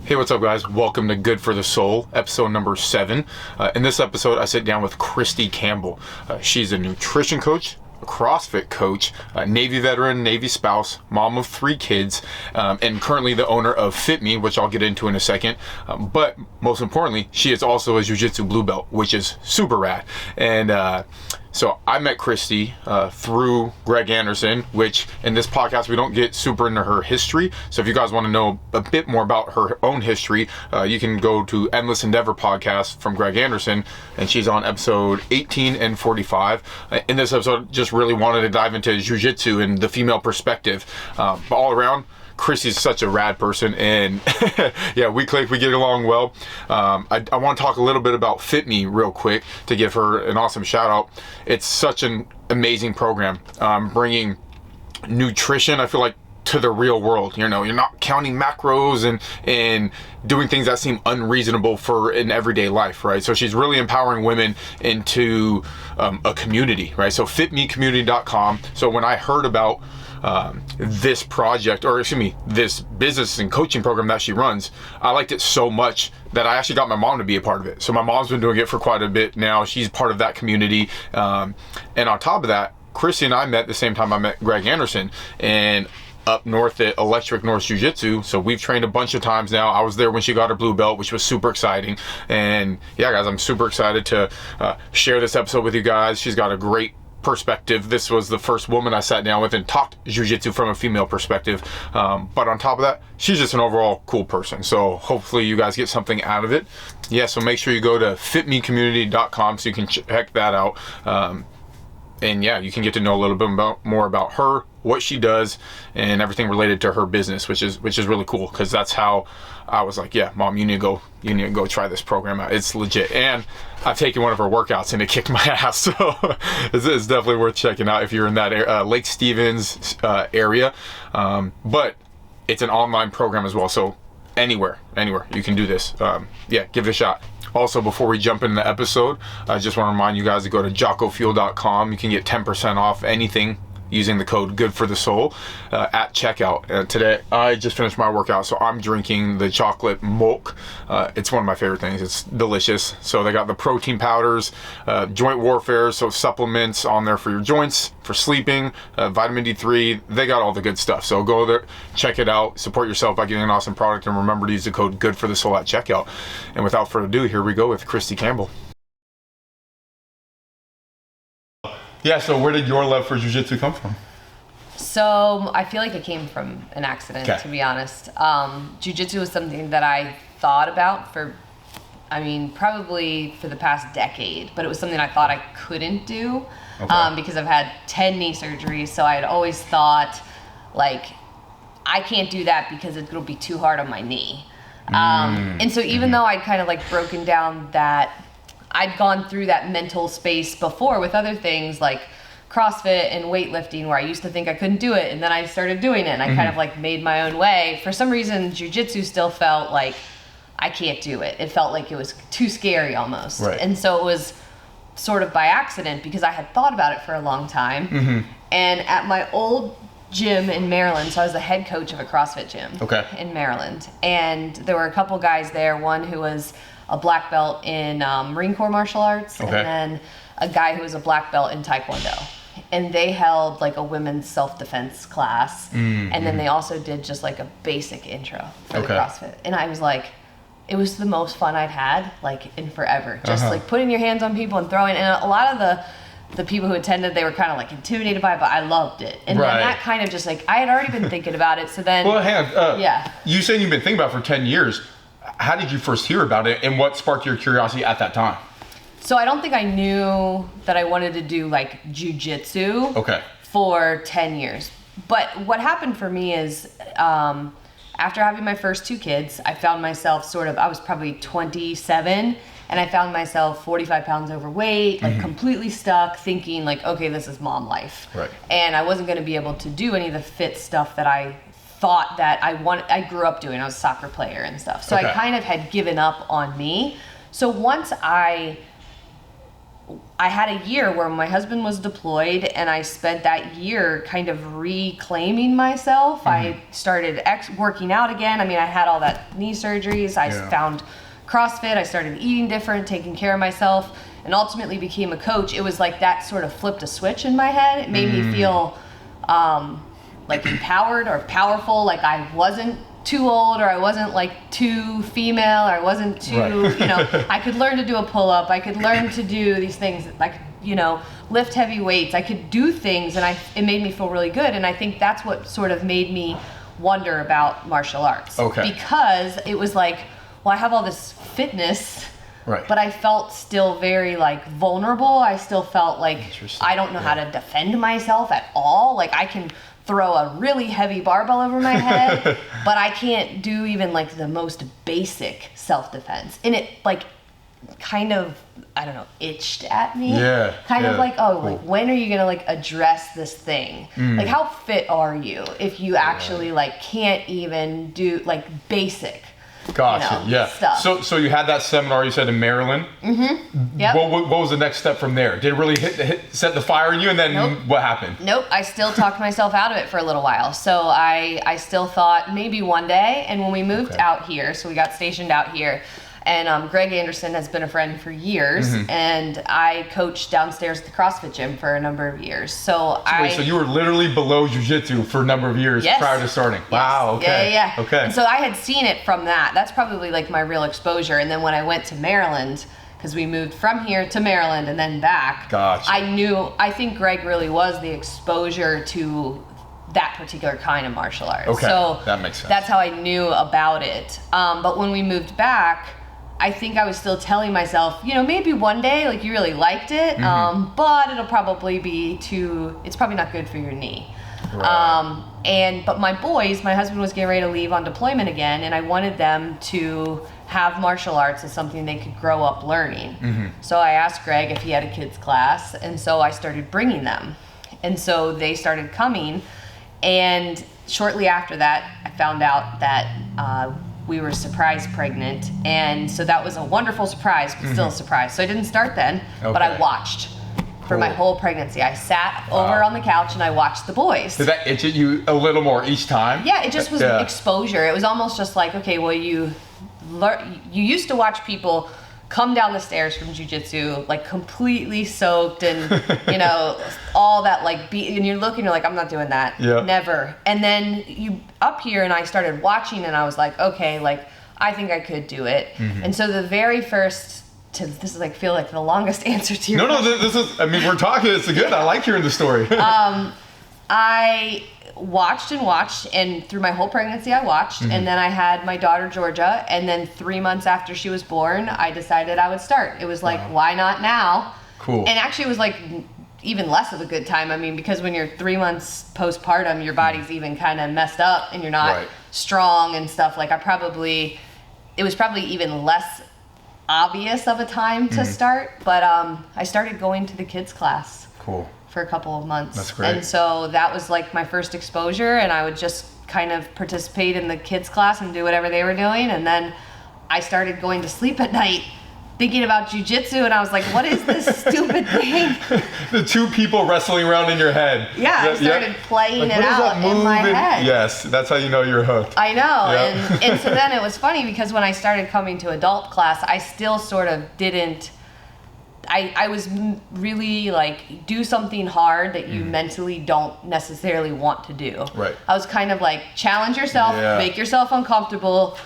Hey, what's up, guys? Welcome to Good for the Soul, episode number 7. In this episode, I sit down with Christy Campbell. She's a nutrition coach, a CrossFit coach, a Navy veteran, Navy spouse, mom of 3 kids, and currently the owner of FitMe, which I'll get into in a second. But most importantly, she is also a jiu-jitsu blue belt, which is super rad. And so I met Christy through Greg Anderson, which in this podcast, we don't get super into her history. So if you guys want to know a bit more about her own history, you can go to Endless Endeavor podcast from Greg Anderson, and she's on episode 18 and 45. In this episode, just really wanted to dive into jiu-jitsu and the female perspective. But all around, Christy's such a rad person, and yeah, we click, we get along well. I want to talk a little bit about FitMe real quick to give her an awesome shout out. It's such an amazing program, bringing nutrition, I feel like, to the real world. You know, you're not counting macros and doing things that seem unreasonable for an everyday life, right? So she's really empowering women into a community, right? So fitmecommunity.com. So when I heard about this project, or excuse me, this business and coaching program that she runs, I liked it so much that I actually got my mom to be a part of it. So my mom's been doing it for quite a bit now. She's part of that community. And on top of that, Christy and I met the same time I met Greg Anderson, and up north at Electric North Jiu-Jitsu. So we've trained a bunch of times now. I was there when she got her blue belt, which was super exciting. And yeah, guys, I'm super excited to share this episode with you guys. She's got a great perspective. This was the first woman I sat down with and talked jiu-jitsu from a female perspective. But on top of that, she's just an overall cool person. So hopefully you guys get something out of it. Yeah, so make sure you go to fitmecommunity.com so you can check that out. And yeah, you can get to know a little bit more about her, what she does, and everything related to her business, which is really cool, because that's how I was like, yeah, Mom, you need to go try this program out. It's legit. And I've taken one of her workouts and it kicked my ass. So it's definitely worth checking out if you're in that Lake Stevens area. But it's an online program as well. So anywhere you can do this. Yeah, give it a shot. Also, before we jump into the episode, I just want to remind you guys to go to jockofuel.com. You can get 10% off anything using the code GOODFORTHESOUL at checkout. Today, I just finished my workout, so I'm drinking the chocolate milk. It's one of my favorite things. It's delicious. So they got the protein powders, joint warfare, so supplements on there for your joints, for sleeping, vitamin D3. They got all the good stuff. So go there, check it out, support yourself by getting an awesome product, and remember to use the code GOODFORTHESOUL at checkout. And without further ado, here we go with Christy Campbell. Yeah, so where did your love for jiu-jitsu come from? So I feel like it came from an accident, to be honest. Jiu-jitsu was something that I thought about for, probably for the past decade, but it was something I thought I couldn't do because I've had 10 knee surgeries. So I had always thought, like, I can't do that because it'll be too hard on my knee. And so even though I'd kind of like broken down that, I'd gone through that mental space before with other things like CrossFit and weightlifting, where I used to think I couldn't do it, and then I started doing it, and I kind of like made my own way. For some reason, jiu-jitsu still felt like I can't do it. It felt like it was too scary almost. Right. And so it was sort of by accident, because I had thought about it for a long time. And at my old gym in Maryland, so I was the head coach of a CrossFit gym in Maryland, and there were a couple guys there, one who was a black belt in Marine Corps martial arts, and then a guy who was a black belt in Taekwondo. And they held like a women's self-defense class, and then they also did just like a basic intro for the CrossFit. And I was like, it was the most fun I'd had like in forever. Just like putting your hands on people and throwing. And a lot of the people who attended, they were kind of like intimidated by it, but I loved it. And then that kind of just like, I had already been thinking about it. So then, well, hang on. You said you've been thinking about it for 10 years. How did you first hear about it, and what sparked your curiosity at that time? So I don't think I knew that I wanted to do like jiu-jitsu for 10 years. But what happened for me is after having my first 2 kids, I found myself I was probably 27, and I found myself 45 pounds overweight, like completely stuck, thinking like, okay, this is mom life. Right. And I wasn't going to be able to do any of the fit stuff that I thought that I grew up doing. I was a soccer player and stuff. So I kind of had given up on me. So once I I had a year where my husband was deployed, and I spent that year kind of reclaiming myself. I started working out again. I mean, I had all that knee surgeries. I found CrossFit. I started eating different, taking care of myself, and ultimately became a coach. It was like that sort of flipped a switch in my head. It made me feel like empowered or powerful, like I wasn't too old, or I wasn't like too female, or I wasn't too, I could learn to do a pull-up, I could learn to do these things, like, lift heavy weights, I could do things, and it made me feel really good. And I think that's what sort of made me wonder about martial arts. Okay. Because it was like, well, I have all this fitness, right, but I felt still very like vulnerable. I still felt like I don't know how to defend myself at all. Like I can throw a really heavy barbell over my head, but I can't do even like the most basic self-defense. And it like kind of, I don't know, itched at me. Kind of like, like when are you gonna like address this thing? Like how fit are you if you actually like can't even do like basic Gotcha. stuff. So you had that seminar, you said, in Maryland. Yep. What was the next step from there? Did it really set the fire in you, and then what happened? Nope. I still talked myself out of it for a little while. So I still thought maybe one day. And when we moved out here, so we got stationed out here, and Greg Anderson has been a friend for years, and I coached downstairs at the CrossFit gym for a number of years. So you were literally below jiu-jitsu for a number of years prior to starting. Yes. Wow. Okay. Yeah. Okay. And so I had seen it from that. That's probably like my real exposure. And then when I went to Maryland, because we moved from here to Maryland and then back, gotcha. I think Greg really was the exposure to that particular kind of martial arts. Okay. So that makes sense. That's how I knew about it. But when we moved back, I think I was still telling myself, maybe one day, like you really liked it, but it'll probably it's probably not good for your knee. Right. But my boys, my husband was getting ready to leave on deployment again, and I wanted them to have martial arts as something they could grow up learning. So I asked Greg if he had a kids class, and so I started bringing them. And so they started coming, and shortly after that, I found out that we were surprise pregnant, and so that was a wonderful surprise, but still a surprise. So I didn't start then, but I watched for my whole pregnancy. I sat over on the couch and I watched the boys. Did that itch at you a little more each time? Yeah, it just was exposure. It was almost just like, okay, well, you used to watch people come down the stairs from jiu-jitsu like completely soaked and all that like and you're looking, you're like, I'm not doing that. Never. And then you up here, and I started watching, and I was like, okay, like I think I could do it. And so the very first this is like feel like the longest answer to your question. This is, I mean, we're talking, it's good. I like hearing the story. I watched, and through my whole pregnancy I watched, and then I had my daughter Georgia, and then 3 months after she was born, I decided I would start. It was like, why not now? Cool. And actually it was like even less of a good time. I mean, because when you're 3 months postpartum, your body's even kind of messed up, and you're not strong and stuff. Like it was probably even less obvious of a time to start, but I started going to the kids class. Cool. For a couple of months. That's great. And so that was like my first exposure, and I would just kind of participate in the kids class and do whatever they were doing. And then I started going to sleep at night thinking about jiu-jitsu, and I was like, what is this stupid thing? The two people wrestling around in your head. Yeah, I started playing it out in my head. Yes, that's how you know you're hooked. I know. And so then it was funny, because when I started coming to adult class, I still sort of didn't, I was really like, do something hard that you mentally don't necessarily want to do. Right. I was kind of like, challenge yourself, make yourself uncomfortable,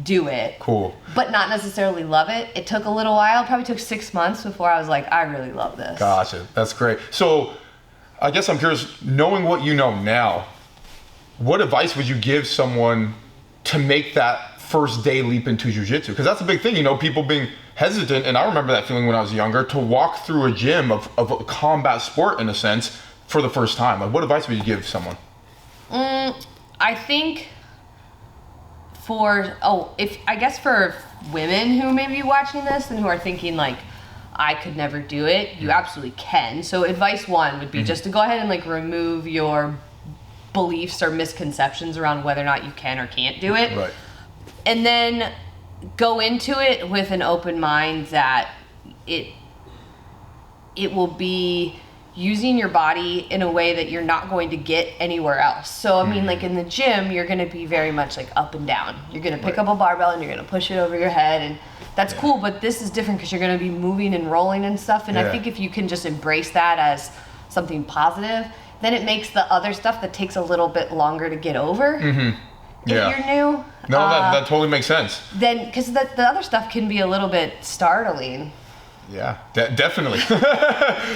do it. Cool. But not necessarily love it. It took a little while. It probably took 6 months before I was like, I really love this. Gotcha. That's great. So I guess I'm curious, knowing what you know now, what advice would you give someone to make that first day leap into jiu-jitsu? Because that's a big thing, people being hesitant, and I remember that feeling when I was younger, to walk through a gym of a combat sport, in a sense, for the first time. Like, what advice would you give someone? I think for women who may be watching this and who are thinking like, I could never do it, you absolutely can. So advice one would be just to go ahead and like remove your beliefs or misconceptions around whether or not you can or can't do it. Right. And then go into it with an open mind that it will be using your body in a way that you're not going to get anywhere else. So, I mean, like in the gym, you're going to be very much like up and down. You're going to pick up a barbell and you're going to push it over your head, and that's cool, but this is different because you're going to be moving and rolling and stuff. And I think if you can just embrace that as something positive, then it makes the other stuff that takes a little bit longer to get over. If you're new. No, that totally makes sense. Then, because the other stuff can be a little bit startling. Yeah, definitely.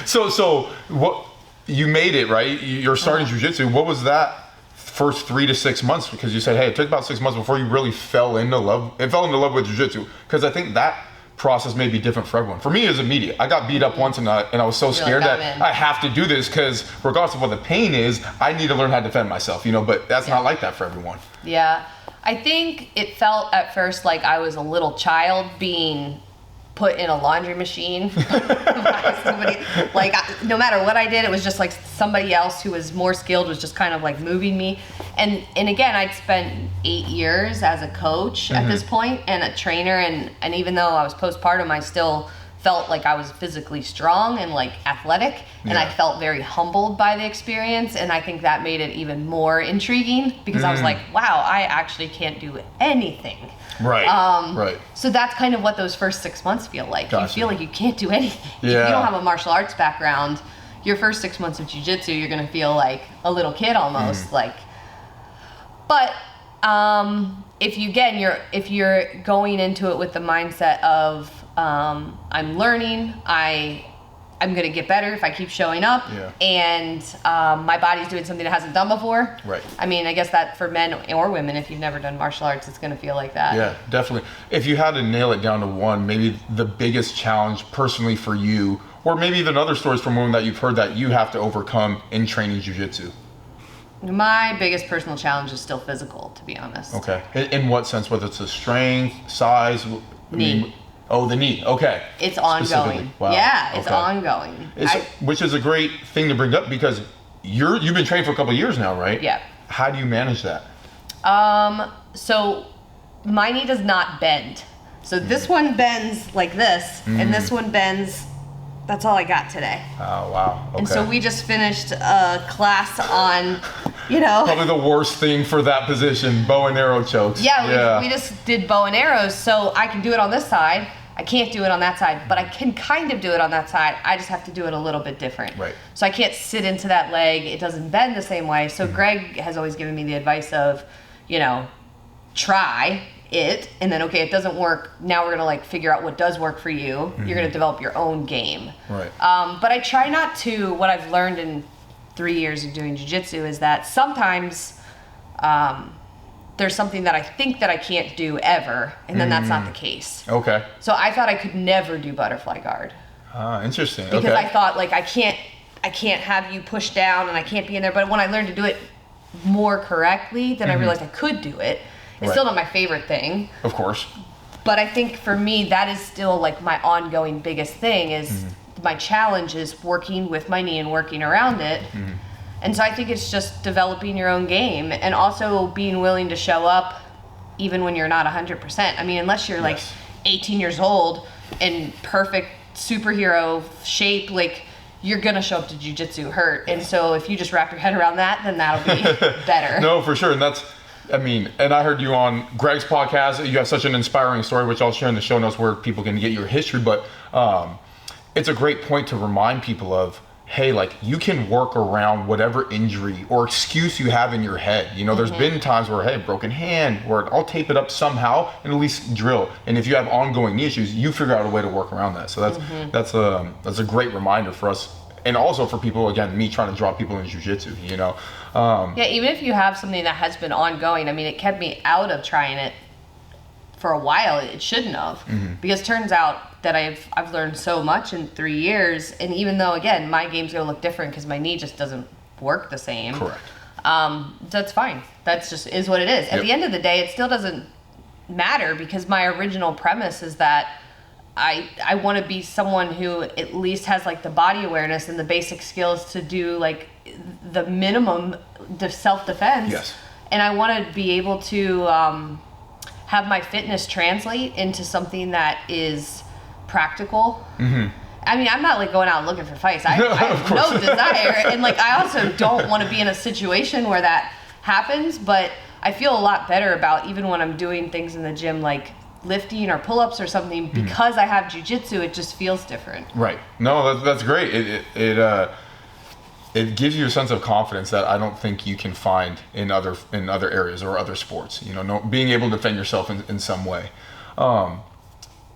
So what you made it, right? You're starting jiu-jitsu. What was that first 3 to 6 months? Because you said, hey, it took about 6 months before you really fell into love with jiu-jitsu. Because I think that process may be different for everyone. For me, it was immediate. I got beat up once, and I was so scared that I have to do this because regardless of what the pain is, I need to learn how to defend myself, but that's not like that for everyone. Yeah. I think it felt at first like I was a little child being put in a laundry machine by somebody. Like, no matter what I did, it was just like somebody else who was more skilled was just kind of like moving me. And again, I'd spent 8 years as a coach at this point and a trainer, and even though I was postpartum, I still felt like I was physically strong and like athletic, and I felt very humbled by the experience, and I think that made it even more intriguing because I was like, wow, I actually can't do anything. Right. Right. So that's kind of what those first 6 months feel like. Gotcha. You feel like you can't do anything. Yeah. If you don't have a martial arts background, your first 6 months of jiu-jitsu, you're going to feel like a little kid almost. But if you're going into it with the mindset of I'm learning, I'm going to get better if I keep showing up, and my body's doing something it hasn't done before. Right. I mean, I guess that for men or women, if you've never done martial arts, it's going to feel like that. Yeah, definitely. If you had to nail it down to one, maybe the biggest challenge personally for you, or maybe even other stories from women that you've heard that you have to overcome in training jiu-jitsu. My biggest personal challenge is still physical, to be honest. Okay. In what sense? Whether it's the strength, size? Knee. The knee. Okay. It's ongoing. Wow. Yeah, it's ongoing. Which is a great thing to bring up because you've been training for a couple of years now, right? Yeah. How do you manage that? So my knee does not bend. So this one bends like this, and this one bends. That's all I got today. Oh, wow. Okay. And so we just finished a class on, Probably the worst thing for that position, bow and arrow chokes. Yeah, we just did bow and arrows, so I can do it on this side. I can't do it on that side, but I can kind of do it on that side. I just have to do it a little bit different. Right. So I can't sit into that leg. It doesn't bend the same way. So Greg has always given me the advice of, try it, and then it doesn't work. Now we're gonna figure out what does work for you. You're gonna develop your own game. Right. But I try not to. What I've learned in 3 years of doing jiu-jitsu is that sometimes there's something that I think that I can't do ever, and then that's not the case. Okay. So I thought I could never do butterfly guard. Interesting. Because I thought I can't have you push down and I can't be in there. But when I learned to do it more correctly, then I realized I could do it. It's still not my favorite thing. Of course. But I think for me, that is still my ongoing biggest thing is my challenge is working with my knee and working around it. And so I think it's just developing your own game and also being willing to show up even when you're not 100%. I mean, unless you're 18 years old in perfect superhero shape, you're going to show up to jiu-jitsu hurt. And so if you just wrap your head around that, then that'll be better. No, for sure. And and I heard you on Greg's podcast. You have such an inspiring story, which I'll share in the show notes where people can get your history. But it's a great point to remind people of, hey, you can work around whatever injury or excuse you have in your head. There's been times where, hey, broken hand, or I'll tape it up somehow and at least drill. And if you have ongoing knee issues, you figure out a way to work around that. So that's a great reminder for us. And also for people, again, me trying to draw people in jiu-jitsu, Yeah, even if you have something that has been ongoing, I mean, it kept me out of trying it for a while. It shouldn't have. Because it turns out that I've learned so much in 3 years. And even though, again, my game's going to look different because my knee just doesn't work the same. Correct. That's fine. That's just is what it is. At the end of the day, it still doesn't matter because my original premise is that I want to be someone who at least has the body awareness and the basic skills to do the minimum self-defense. Yes. And I want to be able to have my fitness translate into something that is practical. I mean, I'm not like going out looking for fights. I have no desire. And like, I also don't want to be in a situation where that happens, but I feel a lot better about even when I'm doing things in the gym, like lifting or pull-ups or something, because I have jiu-jitsu, it just feels different. Right. No, that's great. It gives you a sense of confidence that I don't think you can find in other areas or other sports. Being able to defend yourself in some way.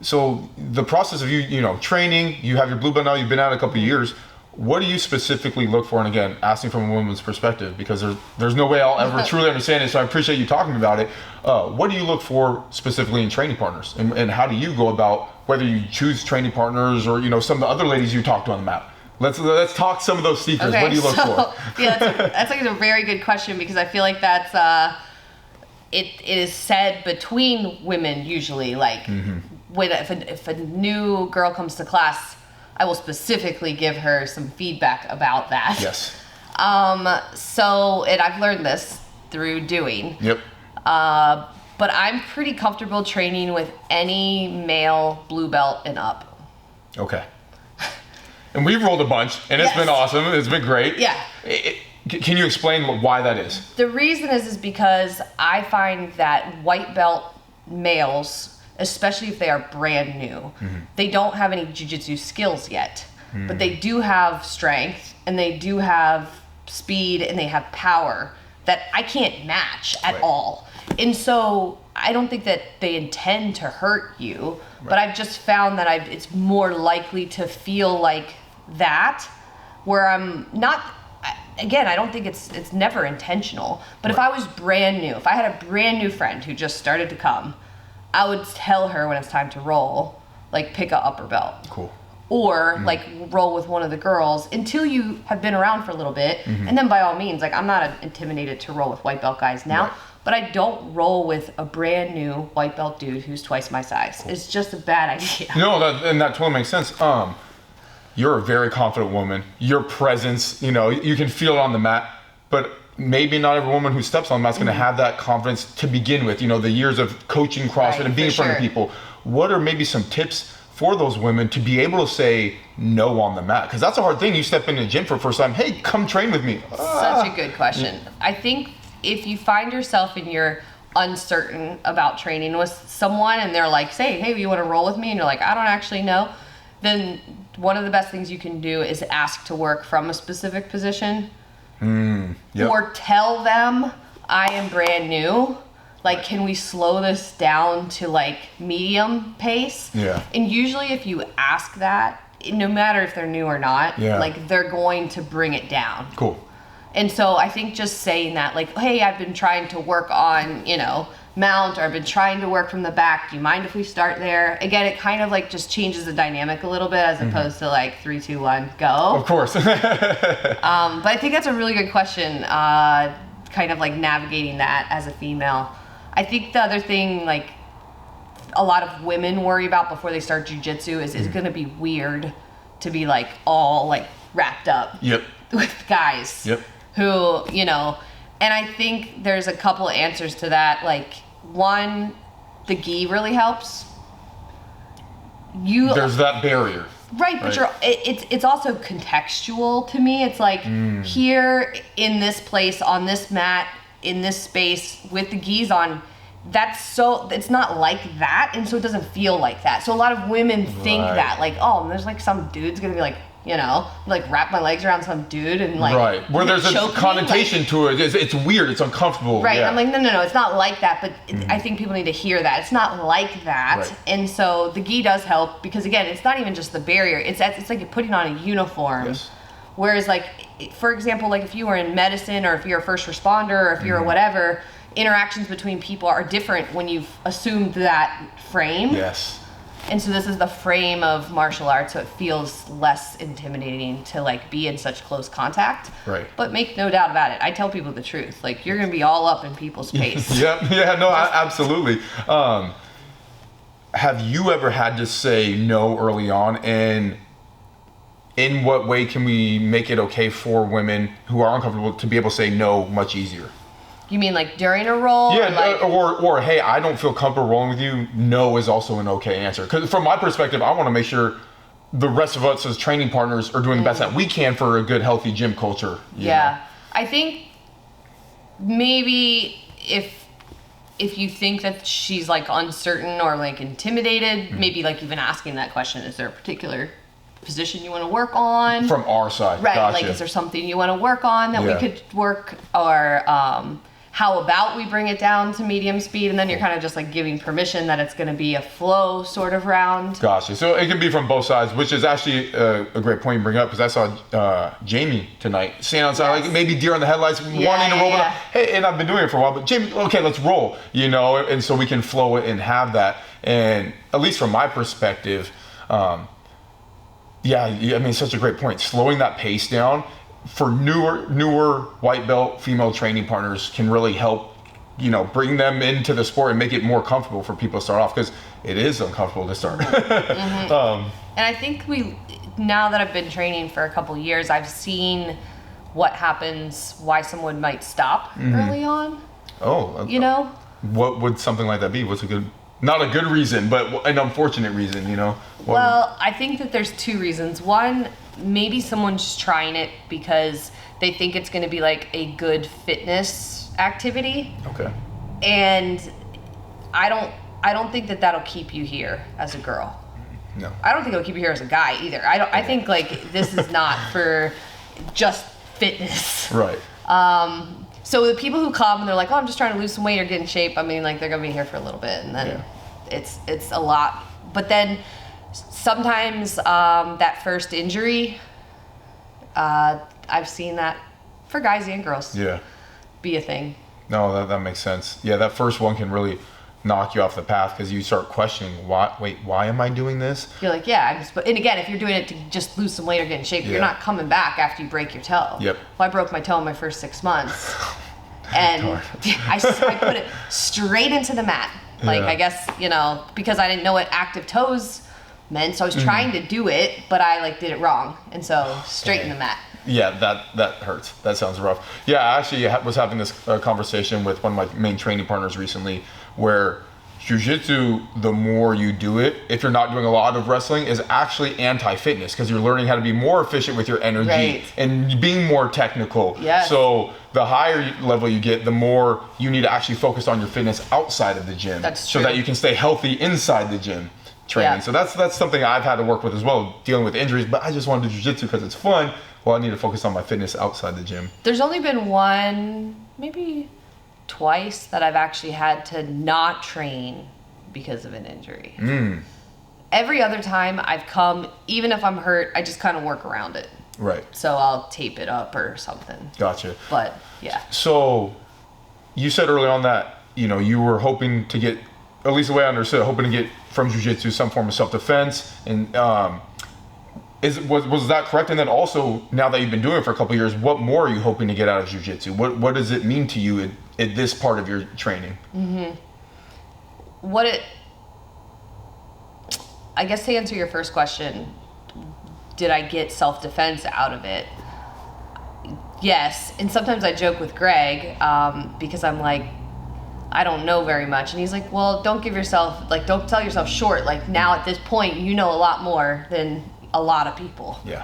So the process of you training, you have your blue belt now, you've been at it a couple of years. What do you specifically look for? And again, asking from a woman's perspective, because there's no way I'll ever truly understand it. So I appreciate you talking about it. What do you look for specifically in training partners, and how do you go about whether you choose training partners or some of the other ladies you talk to on the mat? Let's talk some of those secrets. Okay, what do you look for? Yeah, that's like a very good question, because I feel like that's it is said between women usually. Like if a new girl comes to class, I will specifically give her some feedback about that. Yes. And I've learned this through doing. Yep. But I'm pretty comfortable training with any male blue belt and up. Okay. And we've rolled a bunch, and it's been awesome. It's been great. Yeah. Can you explain why that is? The reason is because I find that white belt males, especially if they are brand new, they don't have any jiu-jitsu skills yet, but they do have strength, and they do have speed, and they have power that I can't match at all. And so I don't think that they intend to hurt you, but I've just found that it's more likely to feel like that, where I'm not. Again, I don't think it's never intentional, but if I was brand new, if I had a brand new friend who just started to come, I would tell her when it's time to roll, like pick a upper belt. Cool. Or like roll with one of the girls until you have been around for a little bit. And then by all means, like I'm not intimidated to roll with white belt guys now, but I don't roll with a brand new white belt dude who's twice my size. Cool. It's just a bad idea. No, that totally makes sense. You're a very confident woman. Your presence, you can feel it on the mat, but maybe not every woman who steps on the mat is going to have that confidence to begin with. The years of coaching CrossFit and being in front of people. What are maybe some tips for those women to be able to say no on the mat? Because that's a hard thing. You step in the gym for the first time, hey, come train with me. Such a good question. I think if you find yourself and you're uncertain about training with someone and they're like, say, hey, you want to roll with me? And you're like, I don't actually know. Then one of the best things you can do is ask to work from a specific position. Or tell them, I am brand new. Like, can we slow this down to like medium pace? Yeah. And usually if you ask that, no matter if they're new or not, like they're going to bring it down. Cool. And so I think just saying that, like, hey, I've been trying to work on, mount, or I've been trying to work from the back. Do you mind if we start there? Again, it kind of like just changes the dynamic a little bit as opposed to like 3, 2, 1, go. Of course. But I think that's a really good question, kind of like navigating that as a female. I think the other thing, like, a lot of women worry about before they start jiu-jitsu is it's going to be weird to be like all like wrapped up with guys who, and I think there's a couple answers to that. Like, one, the gi really helps. There's that barrier. Right, but it's also contextual to me. It's like here in this place, on this mat, in this space with the gis on, it's not like that, and so it doesn't feel like that. So a lot of women think that, like, oh, there's like some dude's gonna be like, like wrap my legs around some dude and like where there's a connotation to it. It's weird, it's uncomfortable. I'm like, no, it's not like that, but I think people need to hear that. It's not like that. And so the gi does help, because again, it's not even just the barrier, it's like you're putting on a uniform. Whereas, like, for example, like if you were in medicine, or if you're a first responder, or if you're whatever, interactions between people are different when you've assumed that frame. And so this is the frame of martial arts, so it feels less intimidating to like be in such close contact. But make no doubt about it, I tell people the truth. Like, you're gonna be all up in people's face. Absolutely. Have you ever had to say no early on, and in what way can we make it okay for women who are uncomfortable to be able to say no much easier? You mean like during a roll? Or hey, I don't feel comfortable rolling with you. No is also an okay answer. Because from my perspective, I want to make sure the rest of us as training partners are doing the best that we can for a good, healthy gym culture. You know? I think maybe if you think that she's like uncertain or like intimidated, maybe like even asking that question, is there a particular position you want to work on? From our side. Right. Gotcha. Like, is there something you want to work on that we could work, or how about we bring it down to medium speed, and then you're kind of just like giving permission that it's going to be a flow sort of round. Gotcha. So it can be from both sides, which is actually a great point you bring up, because I saw Jamie tonight standing outside, like maybe deer in the headlights, wanting to roll. Yeah. Hey, and I've been doing it for a while, but Jamie, okay, let's roll, you know, and so we can flow it and have that. And at least from my perspective, I mean, such a great point. Slowing that pace down for newer white belt female training partners can really help, you know, bring them into the sport and make it more comfortable for people to start off, because it is uncomfortable to start. And I think now that I've been training for a couple years, I've seen what happens, why someone might stop early on. You know? What would something like that be? What's a good, not a good reason, but an unfortunate reason, you know? I think that there's two reasons. One, maybe someone's trying it because they think it's going to be like a good fitness activity. Okay. And I don't think that that'll keep you here as a girl. No. I don't think it'll keep you here as a guy either. I think like this is not for just fitness. Right. So the people who come and they're like, oh, I'm just trying to lose some weight or get in shape, I mean, like, they're going to be here for a little bit, and then it's a lot. But then sometimes that first injury, I've seen that for guys and girls be a thing. No, that makes sense. Yeah, that first one can really knock you off the path, because you start questioning, why am I doing this? You're like, and again, if you're doing it to just lose some weight or get in shape, you're not coming back after you break your toe. Yep. Well, I broke my toe in my first 6 months, and I put it straight into the mat. Like, I guess, you know, because I didn't know what active toes meant, so I was trying to do it, but I like did it wrong, and so straight in the mat. Yeah, that hurts. That sounds rough. Yeah, I actually was having this conversation with one of my main training partners recently, where jiu-jitsu, the more you do it, if you're not doing a lot of wrestling, is actually anti-fitness, because you're learning how to be more efficient with your energy and being more technical. Yes. So the higher level you get, the more you need to actually focus on your fitness outside of the gym. That's true. So that you can stay healthy inside the gym training. So that's something I've had to work with as well, dealing with injuries, but I just want to do jiu-jitsu because it's fun. Well, I need to focus on my fitness outside the gym. There's only been one, maybe twice, that I've actually had to not train because of an injury. Every other time I've come, even if I'm hurt, I just kind of work around it. Right. So I'll tape it up or something. Gotcha. But yeah. So you said early on that, you know, you were hoping to get, at least the way I understood, hoping to get from jiu-jitsu some form of self-defense, and was that correct? And then also, now that you've been doing it for a couple of years, what more are you hoping to get out of jiu-jitsu? What does it mean to you at this part of your training? I guess to answer your first question, did I get self-defense out of it? Yes. And sometimes I joke with Greg, because I'm like, I don't know very much. And he's like, well, don't tell yourself short. Like, now at this point, you know a lot more than a lot of people. Yeah.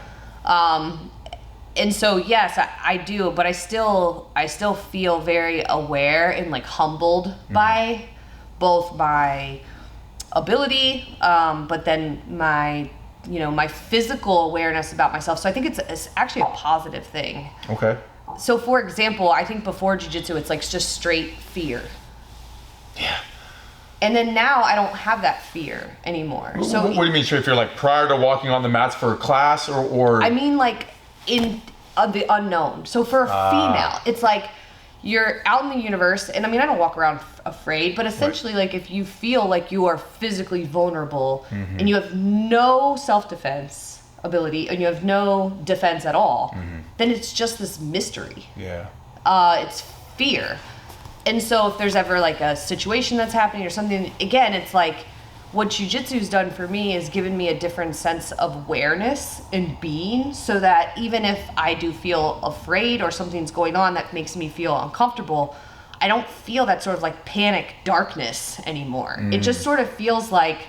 And so, yes, I do, but I still feel very aware and like humbled by both my ability, but then my physical awareness about myself. So I think it's actually a positive thing. Okay. So for example, I think before jiu-jitsu, it's like just straight fear. Yeah. And then now I don't have that fear anymore. So what do you mean straight fear? Like prior to walking on the mats for a class, or? I mean, like in the unknown. So for a female, it's like you're out in the universe, and I mean, I don't walk around afraid, but essentially, like, if you feel like you are physically vulnerable and you have no self-defense ability and you have no defense at all, then it's just this mystery. Yeah. It's fear. And so if there's ever like a situation that's happening or something, again, it's like what jiu-jitsu's done for me is given me a different sense of awareness and being, so that even if I do feel afraid or something's going on that makes me feel uncomfortable, I don't feel that sort of like panic darkness anymore. It just sort of feels like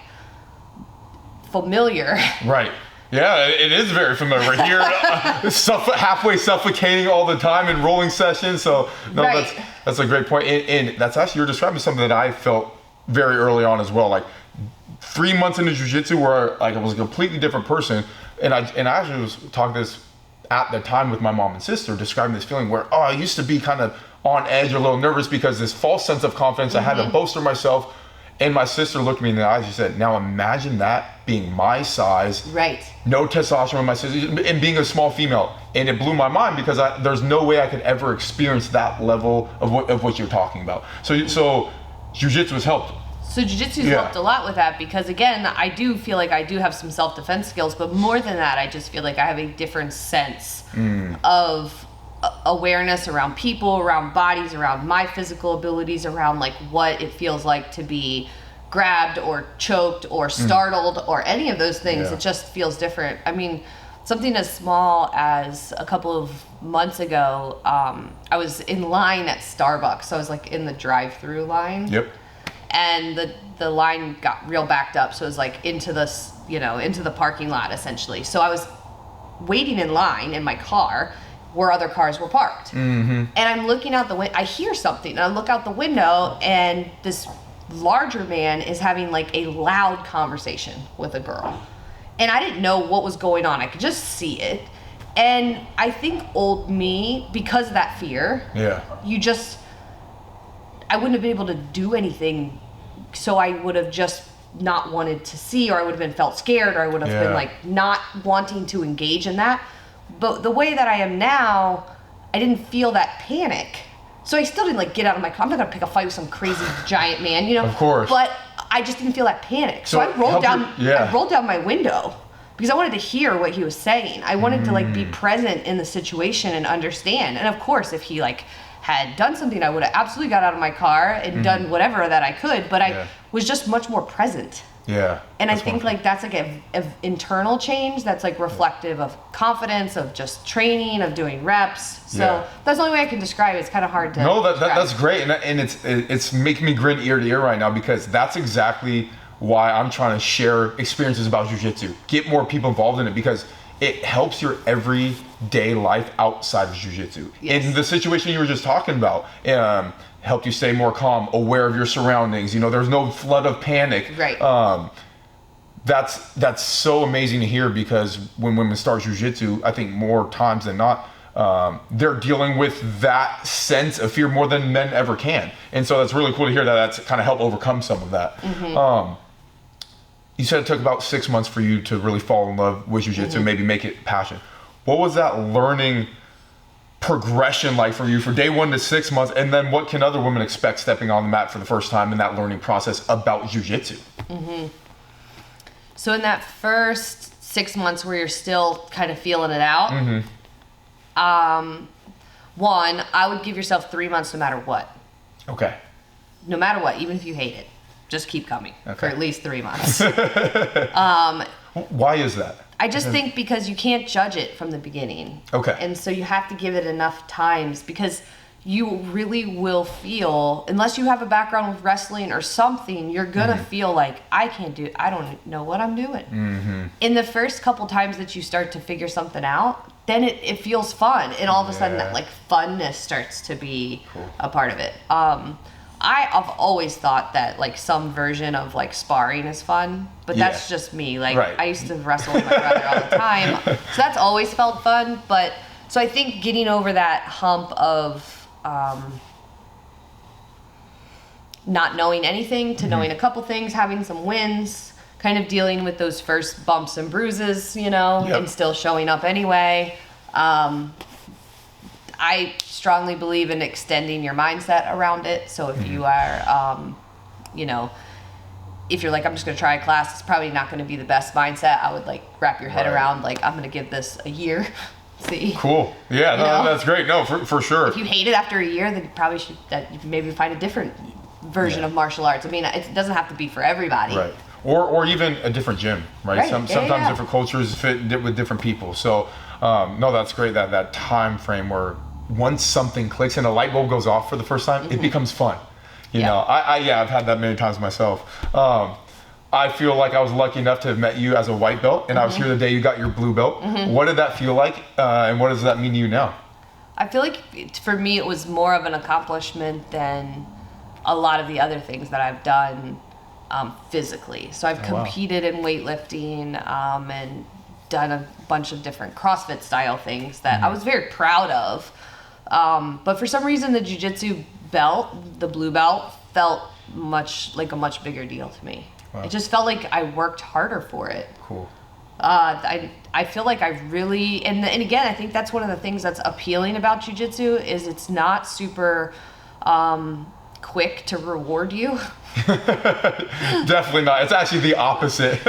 familiar. Right. Yeah, it is very familiar. We're here halfway suffocating all the time in rolling sessions. So no, right. that's a great point. And that's actually, you're describing something that I felt very early on as well. Like 3 months into jiu-jitsu where like I was a completely different person. And I actually was talking this at the time with my mom and sister, describing this feeling where, I used to be kind of on edge, a little nervous because this false sense of confidence. I had to bolster myself. And my sister looked me in the eyes. She said, now imagine that being my size. Right. No testosterone in my sister, and being a small female. And it blew my mind because there's no way I could ever experience that level of what you're talking about. So jiu-jitsu has helped. So jiu-jitsu's helped a lot with that because, again, I do feel like I do have some self-defense skills, but more than that, I just feel like I have a different sense of awareness around people, around bodies, around my physical abilities, around like what it feels like to be grabbed or choked or startled or any of those things. It just feels different. I mean, something as small as a couple of months ago, I was in line at Starbucks. So I was like in the drive-through line. Yep. And the line got real backed up. So it was like into the parking lot essentially. So I was waiting in line in my car where other cars were parked. And I'm looking out the window, I hear something, and I look out the window, and this larger man is having like a loud conversation with a girl. And I didn't know what was going on. I could just see it. And I think old me, because of that fear, I wouldn't have been able to do anything, so I would have just not wanted to see, or I would have been felt scared, or I would have been like not wanting to engage in that. But the way that I am now, I didn't feel that panic. So I still didn't like get out of my car. I'm not gonna pick a fight with some crazy giant man, you know? Of course. But I just didn't feel that panic. So I rolled down my window because I wanted to hear what he was saying. I wanted to like be present in the situation and understand. And of course, if he like had done something, I would have absolutely got out of my car and done whatever that I could. But I was just much more present. Yeah. And I think like that's like an internal change that's like reflective of confidence, of just training, of doing reps. So that's the only way I can describe it. It's kind of hard to that's great. And it's making me grin ear to ear right now because that's exactly why I'm trying to share experiences about jiu-jitsu. Get more people involved in it because it helps your everyday life outside of jiu-jitsu. Yes. In the situation you were just talking about, helped you stay more calm, aware of your surroundings. You know, there's no flood of panic. Right. That's so amazing to hear because when women start jiu-jitsu, I think more times than not, they're dealing with that sense of fear more than men ever can. And so that's really cool to hear that that's kind of helped overcome some of that. You said it took about 6 months for you to really fall in love with jiu-jitsu, maybe make it passion. What was that learning progression like for you for day 1 to 6 months? And then what can other women expect stepping on the mat for the first time in that learning process about jiu-jitsu? So in that first 6 months where you're still kind of feeling it out, one, I would give yourself 3 months no matter what. Okay. No matter what, even if you hate it. Just keep coming for at least 3 months. Why is that? I just think because you can't judge it from the beginning. Okay. And so you have to give it enough times because you really will feel, unless you have a background with wrestling or something, you're gonna feel like, I don't know what I'm doing. In the first couple times that you start to figure something out, then it feels fun. And all of a sudden that like funness starts to be a part of it. I've always thought that like some version of like sparring is fun, but that's just me. Like I used to wrestle with my brother all the time, so that's always felt fun. But so I think getting over that hump of not knowing anything to knowing a couple things, having some wins, kind of dealing with those first bumps and bruises, you know, and still showing up anyway. I strongly believe in extending your mindset around it. So if you are, you know, if you're like, I'm just going to try a class, it's probably not going to be the best mindset. I would like wrap your head around, like, I'm going to give this a year. See? Cool. Yeah, that's great. No, for sure. If you hate it after a year, then you probably should maybe find a different version of martial arts. I mean, it doesn't have to be for everybody. Right. Or even a different gym, right? Sometimes different cultures fit with different people. So, no, that's great that time frame where once something clicks and a light bulb goes off for the first time, it becomes fun. You know, I've had that many times myself. I feel like I was lucky enough to have met you as a white belt, and I was here the day you got your blue belt. What did that feel like, and what does that mean to you now? I feel like for me it was more of an accomplishment than a lot of the other things that I've done physically. So I've competed in weightlifting and done a bunch of different CrossFit style things that I was very proud of. But for some reason the jiu-jitsu belt, the blue belt, felt like a much bigger deal to me. Wow. It just felt like I worked harder for it. Cool. I feel like I really, and again, I think that's one of the things that's appealing about jiu-jitsu is it's not super quick to reward you. Definitely not. It's actually the opposite.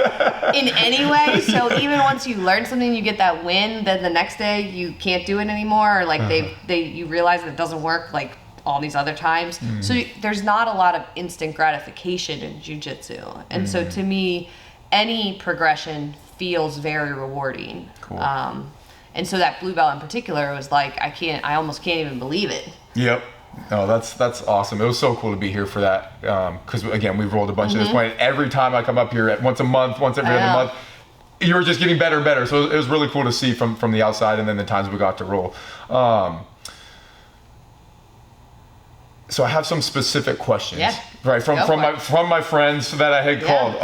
In any way. So even once you learn something, you get that win, then the next day you can't do it anymore, or like you realize that it doesn't work like all these other times. So there's not a lot of instant gratification in jiu-jitsu. And so to me, any progression feels very rewarding. Cool. And so that blue belt in particular was like, I almost can't even believe it. Yep. No, that's awesome. It was so cool to be here for that. Because again, we've rolled a bunch at this point. Every time I come up here once a month, once every other month, you were just getting better and better. So it was really cool to see from the outside, and then the times we got to roll. So I have some specific questions, right? From my friends that I had called.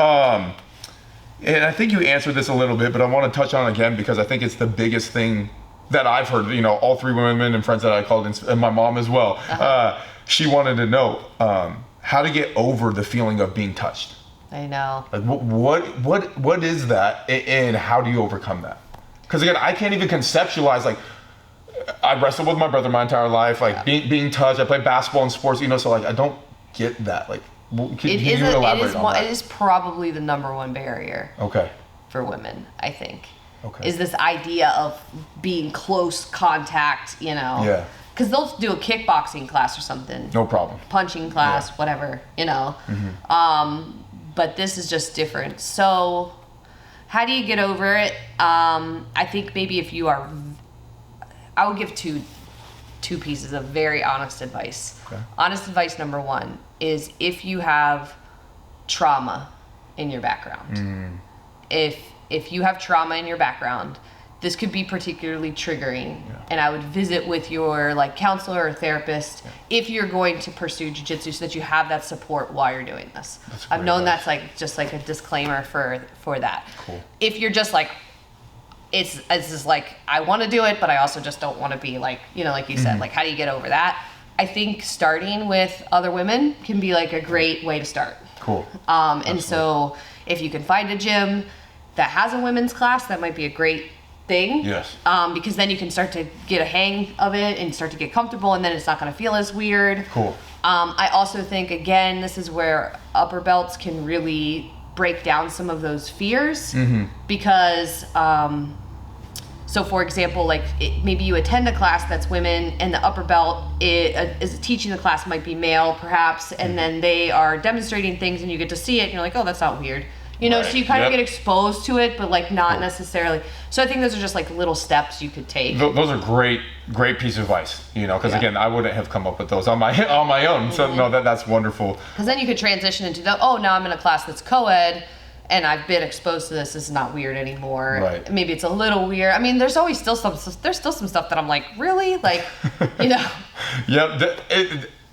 And I think you answered this a little bit, but I want to touch on it again because I think it's the biggest thing that I've heard. You know, all three women and friends that I called, and my mom as well. She wanted to know how to get over the feeling of being touched. I know. Like what is that, and how do you overcome that? Because again, I can't even conceptualize like. I wrestled with my brother my entire life, like being touched. I played basketball and sports, you know, so like I don't get that. Like, can you elaborate on that? It is probably the number one barrier. Okay. For women, I think. Okay. Is this idea of being close contact, you know? Yeah. Because they'll do a kickboxing class or something. No problem. Punching class, whatever, you know. But this is just different. So, how do you get over it? I think maybe if you are. I would give two pieces of very honest advice. Okay. Honest advice number one is if you have trauma in your background. If you have trauma in your background, this could be particularly triggering. And I would visit with your like counselor or therapist if you're going to pursue jiu-jitsu so that you have that support while you're doing this. I've known that's like just like a disclaimer for that. Cool. If you're just like it's just like, I want to do it, but I also just don't want to be like, you know, like you said, like, how do you get over that? I think starting with other women can be like a great way to start. Cool. And so if you can find a gym that has a women's class, that might be a great thing. Yes. Because then you can start to get a hang of it and start to get comfortable, and then it's not going to feel as weird. Cool. I also think, again, this is where upper belts can really break down some of those fears because so for example, like maybe you attend a class that's women and the upper belt is teaching the class might be male perhaps, and then they are demonstrating things and you get to see it and you're like, oh, that's not weird, you know. So you kind of get exposed to it, but like not necessarily. So I think those are just like little steps you could take. Those are great piece of advice, you know, because again, I wouldn't have come up with those on my own. So no, that's wonderful. Because then you could transition into now I'm in a class that's co-ed and I've been exposed to this. This is not weird anymore. Right. Maybe it's a little weird. I mean, there's still some stuff that I'm like, really, like, you know.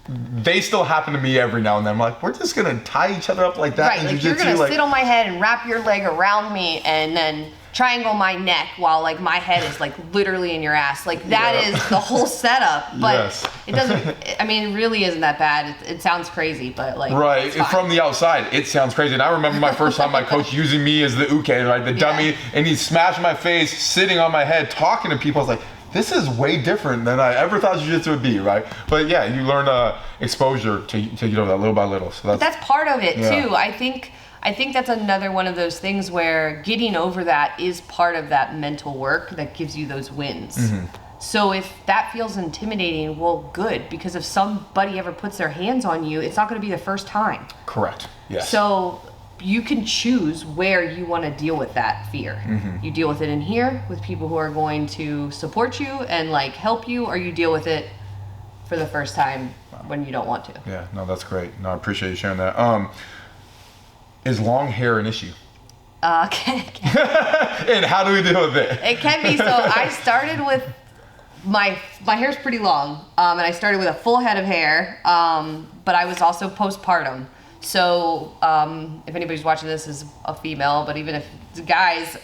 They still happen to me every now and then. I'm like, we're just gonna tie each other up like that. Right, like you're gonna sit on my head and wrap your leg around me and then triangle my neck while like my head is like literally in your ass. Like that is the whole setup. But it doesn't, I mean, it really isn't that bad. It sounds crazy, but like. Right, from the outside, it sounds crazy. And I remember my first time my coach using me as the uke, right, the dummy, and he smashed my face, sitting on my head, talking to people. I was like, this is way different than I ever thought jiu-jitsu would be, right? But yeah, you learn exposure to get over that little by little. So that's part of it too. I think that's another one of those things where getting over that is part of that mental work that gives you those wins. So if that feels intimidating, well, good, because if somebody ever puts their hands on you, it's not going to be the first time. Correct. Yes. So you can choose where you want to deal with that fear. You deal with it in here with people who are going to support you and like help you, or you deal with it for the first time when you don't want to. Yeah, no, that's great. No, I appreciate you sharing that. Is long hair an issue? Okay. And how do we deal with it? It can be. So I started with my hair's pretty long, and I started with a full head of hair, but I was also postpartum. So if anybody's watching this is a female, but even if it's guys,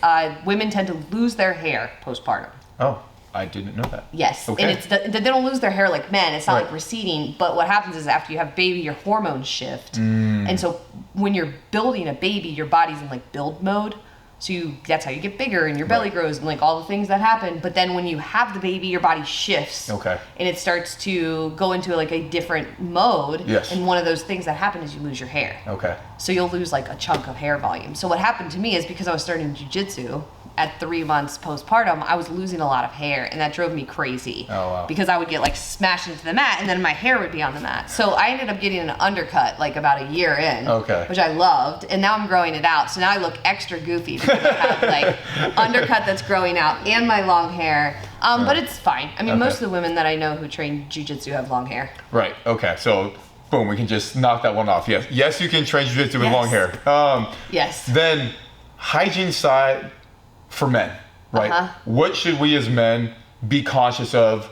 women tend to lose their hair postpartum. Oh, I didn't know that. Yes, okay. And they don't lose their hair like men. It's not like receding. But what happens is after you have baby, your hormones shift, and so when you're building a baby, your body's in like build mode. So that's how you get bigger and your belly grows and like all the things that happen. But then when you have the baby, your body shifts. Okay. And it starts to go into like a different mode. Yes. And one of those things that happen is you lose your hair. Okay. So you'll lose like a chunk of hair volume. So what happened to me is because I was starting jiu-jitsu at 3 months postpartum, I was losing a lot of hair, and that drove me crazy. Oh, wow. Because I would get like smashed into the mat, and then my hair would be on the mat. So I ended up getting an undercut like about a year in, which I loved, and now I'm growing it out. So now I look extra goofy because I have like undercut that's growing out and my long hair. But it's fine. I mean, most of the women that I know who train jiu-jitsu have long hair. Right. Okay. So boom, we can just knock that one off. Yes, you can train jiu-jitsu with long hair. Yes. Then hygiene side for men, right? What should we as men be conscious of?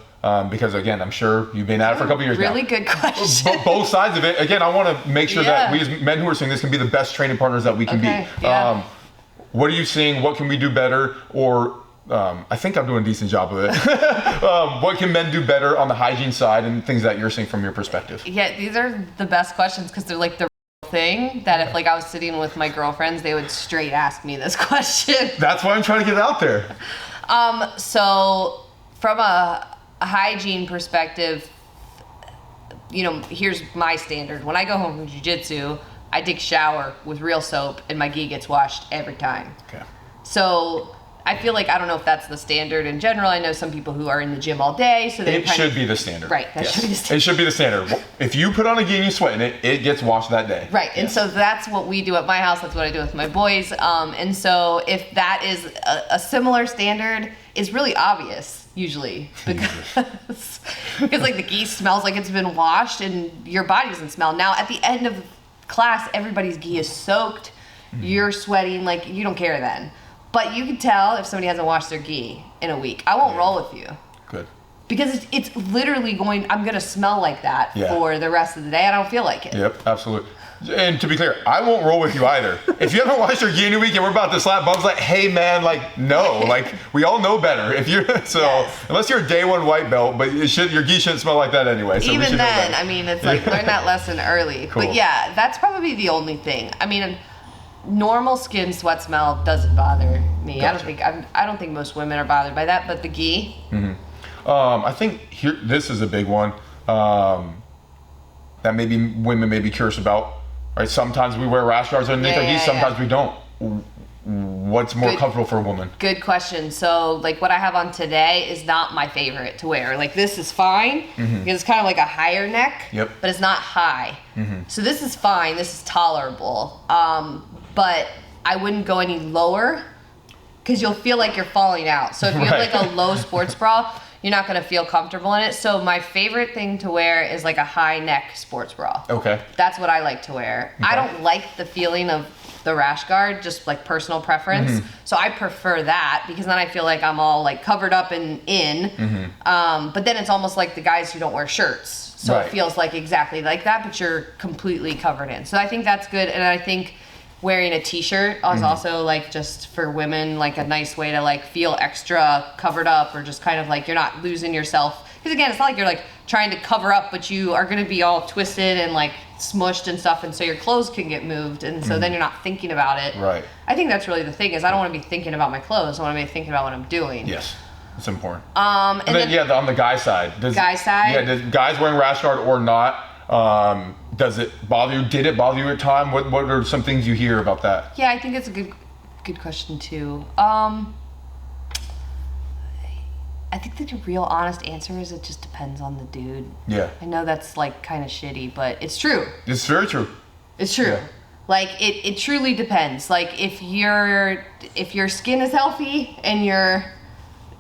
Because again, I'm sure you've been at it for a couple years now. Really good question. Both sides of it. Again, I want to make sure that we as men who are seeing this can be the best training partners that we can be. Yeah. What are you seeing? What can we do better? Or I think I'm doing a decent job of it. What can men do better on the hygiene side and things that you're seeing from your perspective? Yeah, these are the best questions because they're like the thing that if like I was sitting with my girlfriends, they would straight ask me this question. That's why I'm trying to get it out there. So from a hygiene perspective, you know, here's my standard. When I go home from jiu-jitsu, I take a shower with real soap and my gi gets washed every time. Okay. So I feel like, I don't know if that's the standard in general. I know some people who are in the gym all day, so they should be the standard. Right, that should be the standard. It should be the standard. If you put on a gi and you sweat in it, it gets washed that day. Right, and so that's what we do at my house. That's what I do with my boys. And so if that is a similar standard, it's really obvious usually because like the gi smells like it's been washed and your body doesn't smell. Now at the end of class, everybody's gi is soaked. You're sweating, like you don't care then. But you can tell if somebody hasn't washed their gi in a week. I won't roll with you. Good. Because it's literally I'm going to smell like that for the rest of the day. I don't feel like it. Yep, absolutely. And to be clear, I won't roll with you either. If you haven't washed your gi in a week and we're about to slap bumps, like, hey man, like, no. Like, we all know better. If you're, unless you're a day one white belt, but your gi shouldn't smell like that anyway. So even then, I mean, it's like, learn that lesson early. Cool. But yeah, that's probably the only thing. I mean, normal skin sweat smell doesn't bother me. Gotcha. I don't think most women are bothered by that, but the gi. I think this is a big one that maybe women may be curious about. Right? Sometimes we wear rash guards underneath our gi, sometimes we don't. What's more comfortable for a woman? Good question. So like what I have on today is not my favorite to wear. Like this is fine because it's kind of like a higher neck, but it's not high. So this is fine. This is tolerable. But I wouldn't go any lower because you'll feel like you're falling out. So if you have like a low sports bra, you're not going to feel comfortable in it. So my favorite thing to wear is like a high neck sports bra. Okay. That's what I like to wear. I don't like the feeling of the rash guard, just like personal preference. So I prefer that because then I feel like I'm all like covered up and in. But then it's almost like the guys who don't wear shirts. So it feels like exactly like that, but you're completely covered in. So I think that's good. And I think wearing a t-shirt is also like just for women, like a nice way to like feel extra covered up or just kind of like you're not losing yourself. Because again, it's not like you're like trying to cover up, but you are going to be all twisted and like smushed and stuff. And so your clothes can get moved. And so then you're not thinking about it. Right. I think that's really the thing is I don't want to be thinking about my clothes. I want to be thinking about what I'm doing. Yes. It's important. And then on the guy side. Does guys wearing rash guard or not, does it bother you? Did it bother you at time? What are some things you hear about that? Yeah, I think it's a good question too. I think the real honest answer is it just depends on the dude. Yeah. I know that's like kind of shitty, but it's true. It's very true. It's true. Yeah. Like it truly depends. Like if your skin is healthy and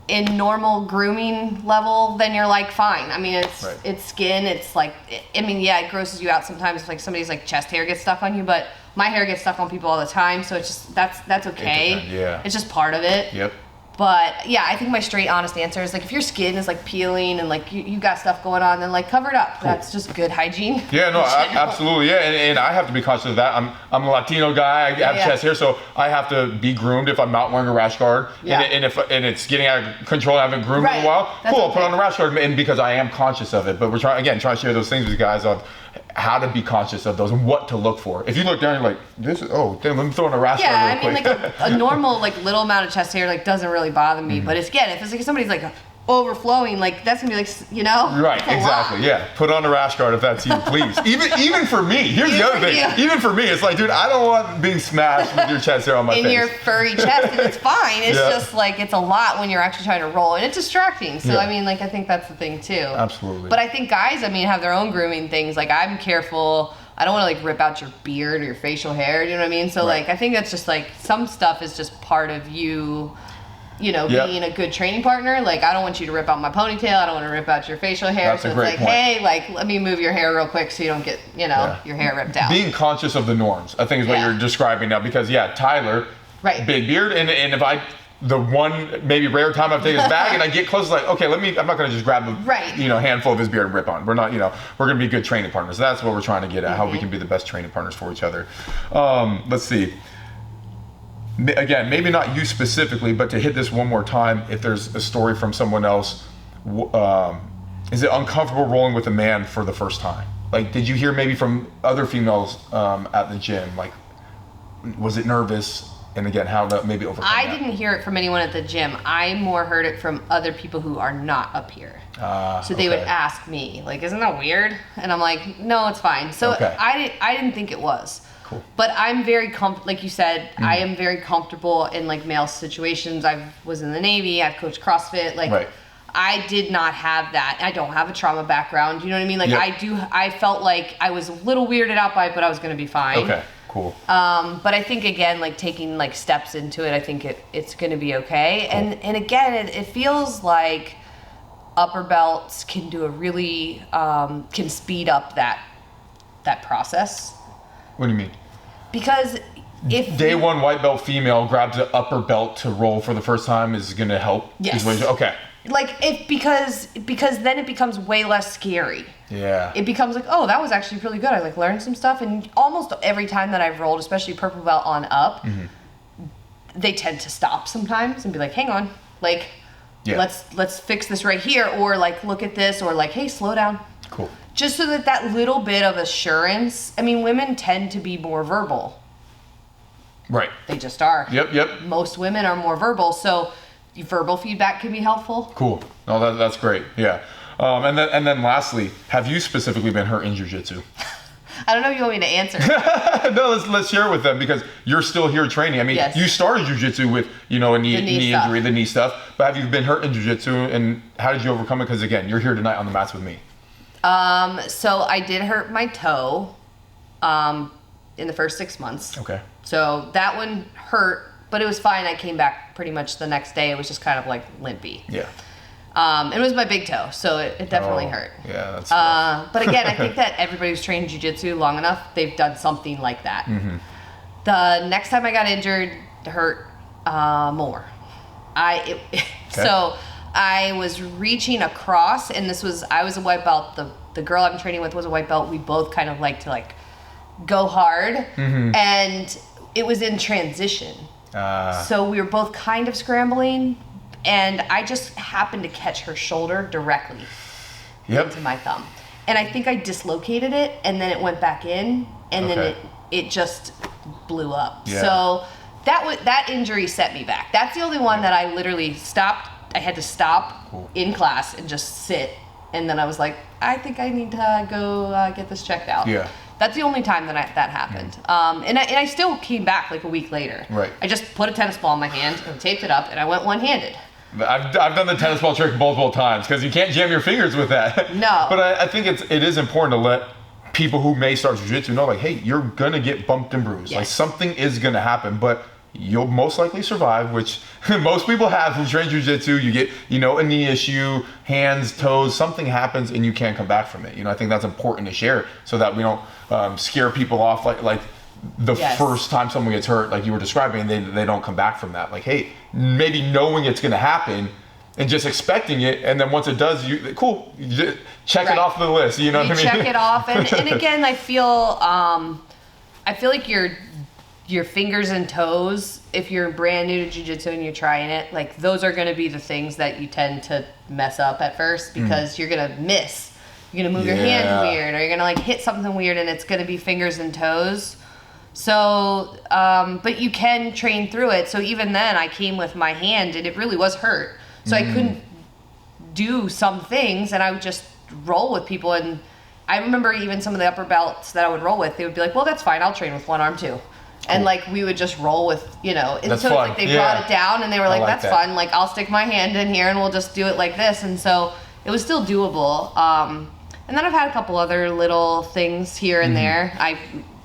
in normal grooming level, then you're like, fine. I mean, it's skin. It's like, I mean, yeah, it grosses you out sometimes if like somebody's like chest hair gets stuck on you, but my hair gets stuck on people all the time, so it's just, that's okay. It's just part of it. Yep. But yeah, I think my straight, honest answer is like, if your skin is like peeling and like you got stuff going on, then like cover it up. Cool. That's just good hygiene. Yeah, no, absolutely. Yeah, and I have to be conscious of that. I'm a Latino guy. I have chest hair, so I have to be groomed if I'm not wearing a rash guard. Yeah. And if it's getting out of control, I haven't groomed in a while. That's cool, I'll put on a rash guard, and because I am conscious of it. But we're trying to share those things with you guys of how to be conscious of those and what to look for. If you look down, you're like, then let me throw in a rash guard real quick. Yeah, I mean, like a normal, like little amount of chest hair, like doesn't really bother me. But it's, again, if it's like somebody's like overflowing, like that's gonna be like, you know? Right, exactly, yeah. Put on a rash guard if that's you, please. even for me, here's the other thing. Even for me, it's like, dude, I don't want being smashed with your chest hair on my face. In your furry chest, and it's fine. It's just like, it's a lot when you're actually trying to roll, and it's distracting. So, I mean, like, I think that's the thing too. Absolutely. But I think guys, I mean, have their own grooming things. Like, I'm careful. I don't want to like rip out your beard or your facial hair. You know what I mean? So like, I think that's just like, some stuff is just part of you. You know, being a good training partner. Like, I don't want you to rip out my ponytail. I don't want to rip out your facial hair. That's so a it's great like, point. hey, like, let me move your hair real quick so you don't get, your hair ripped out. Being conscious of the norms, I think is what you're describing now. Because Tyler, big beard, and if the one maybe rare time I've taken his bag and I get close, like, okay, I'm not going to just grab a handful of his beard and rip on. We're not, we're going to be good training partners. That's what we're trying to get at, how we can be the best training partners for each other. Let's see. Again, maybe not you specifically, but to hit this one more time, if there's a story from someone else, is it uncomfortable rolling with a man for the first time? Like, did you hear maybe from other females at the gym? Like, was it nervous? And again, how to maybe overcome that? I didn't hear it from anyone at the gym. I more heard it from other people who are not up here. So they would ask me, like, isn't that weird? And I'm like, no, it's fine. So I didn't think it was. Cool. But I'm very like you said, I am very comfortable in like male situations. I was in the Navy. I've coached CrossFit. Like, I did not have that. I don't have a trauma background. You know what I mean? Like, I felt like I was a little weirded out by it, but I was going to be fine. Okay, cool. But I think, again, like taking like steps into it, I think it's going to be okay. Cool. And again, it feels like upper belts can do a really, can speed up that process. What do you mean? Because if day one white belt female grabs an upper belt to roll for the first time is going to help. Yes. Okay. Like, because then it becomes way less scary. Yeah. It becomes like, oh, that was actually really good. I like learned some stuff, and almost every time that I've rolled, especially purple belt on up, they tend to stop sometimes and be like, hang on, like, let's fix this right here, or like, look at this, or like, hey, slow down. Cool. Just so that little bit of assurance. I mean, women tend to be more verbal. Right. They just are. Yep. Most women are more verbal, so verbal feedback can be helpful. Cool. No, that's great. Yeah. And then lastly, have you specifically been hurt in jiu-jitsu? I don't know if you want me to answer. No, let's share with them, because you're still here training. I mean, you started jiu-jitsu with, a knee injury, the knee stuff. But have you been hurt in jiu-jitsu, and how did you overcome it? Because again, you're here tonight on the mats with me. So I did hurt my toe in the first 6 months. Okay. So that one hurt, but it was fine. I came back pretty much the next day. It was just kind of like limpy. Yeah. It was my big toe, so it definitely hurt. Yeah, that's but again, I think that everybody who's trained jiu-jitsu long enough, they've done something like that. Mm-hmm. The next time I got injured, it hurt more. So I was reaching across, and I was a white belt. The girl I'm training with was a white belt. We both kind of like to like go hard, and it was in transition. So we were both kind of scrambling, and I just happened to catch her shoulder directly into my thumb. And I think I dislocated it, and then it went back in, and then it just blew up. Yeah. So that injury set me back. That's the only one that I literally stopped. I had to stop in class and just sit, and then I was like, I think I need to go get this checked out. Yeah. That's the only time that happened. And I still came back like a week later. Right. I just put a tennis ball in my hand and taped it up, and I went one-handed. I've done the tennis ball trick multiple times, because you can't jam your fingers with that. No. But I think it is important to let people who may start jiu-jitsu know, like, hey, you're gonna get bumped and bruised. Yes. Like, something is gonna happen, but you'll most likely survive, which most people have who train jiu-jitsu. You get, a knee issue, hands, toes, something happens and you can't come back from it. I think that's important to share so that we don't scare people off like the first time someone gets hurt, like you were describing, they don't come back from that. Like, hey, maybe knowing it's going to happen and just expecting it, and then once it does, you check it off the list. You know what I mean? Check it off, and again, I feel like your fingers and toes, if you're brand new to jiu-jitsu and you're trying it, like those are going to be the things that you tend to mess up at first because you're going to miss. You're going to move your hand weird, or you're going to like hit something weird, and it's going to be fingers and toes. So, but you can train through it. So even then, I came with my hand, and it really was hurt. So I couldn't do some things, and I would just roll with people. And I remember even some of the upper belts that I would roll with, they would be like, well, that's fine. I'll train with one arm too. And like, we would just roll with, and that's so fun. It's like they brought it down, and they were like, that's that. fun. Like, I'll stick my hand in here and we'll just do it like this. And so it was still doable. And then I've had a couple other little things here and there. I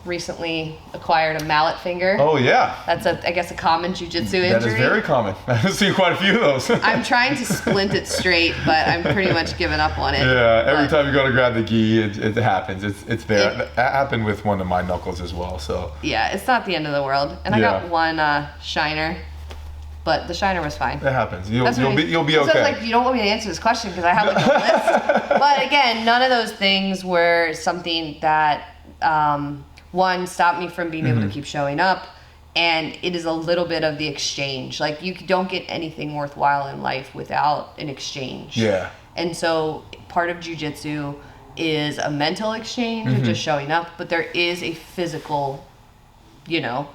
recently acquired a mallet finger. Oh yeah. That's I guess a common jiu-jitsu injury. That is very common. I've seen quite a few of those. I'm trying to splint it straight, but I'm pretty much giving up on it. Yeah, every time you go to grab the gi, it happens. It's there. That happened with one of my knuckles as well. So yeah, it's not the end of the world. And I got one shiner, but the shiner was fine. It happens. You'll be okay. So I was like, you don't want me to answer this question because I have like a list. But again, none of those things were something that one stopped me from being able to keep showing up. And it is a little bit of the exchange. Like, you don't get anything worthwhile in life without an exchange. Yeah. And so part of jiu-jitsu is a mental exchange of just showing up, but there is a physical, you're going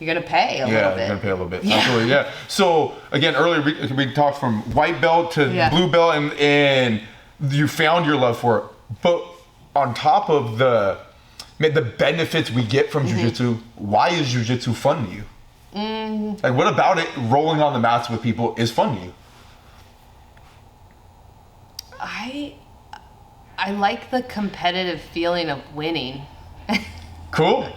to pay a little bit. Yeah, you're going to pay a little bit. Absolutely, yeah. So, again, earlier we talked from white belt to blue belt, and you found your love for it. But on top of the benefits we get from jiu-jitsu, why is jiu-jitsu fun to you? Like, what about it, rolling on the mats with people, is fun to you? I like the competitive feeling of winning. Cool.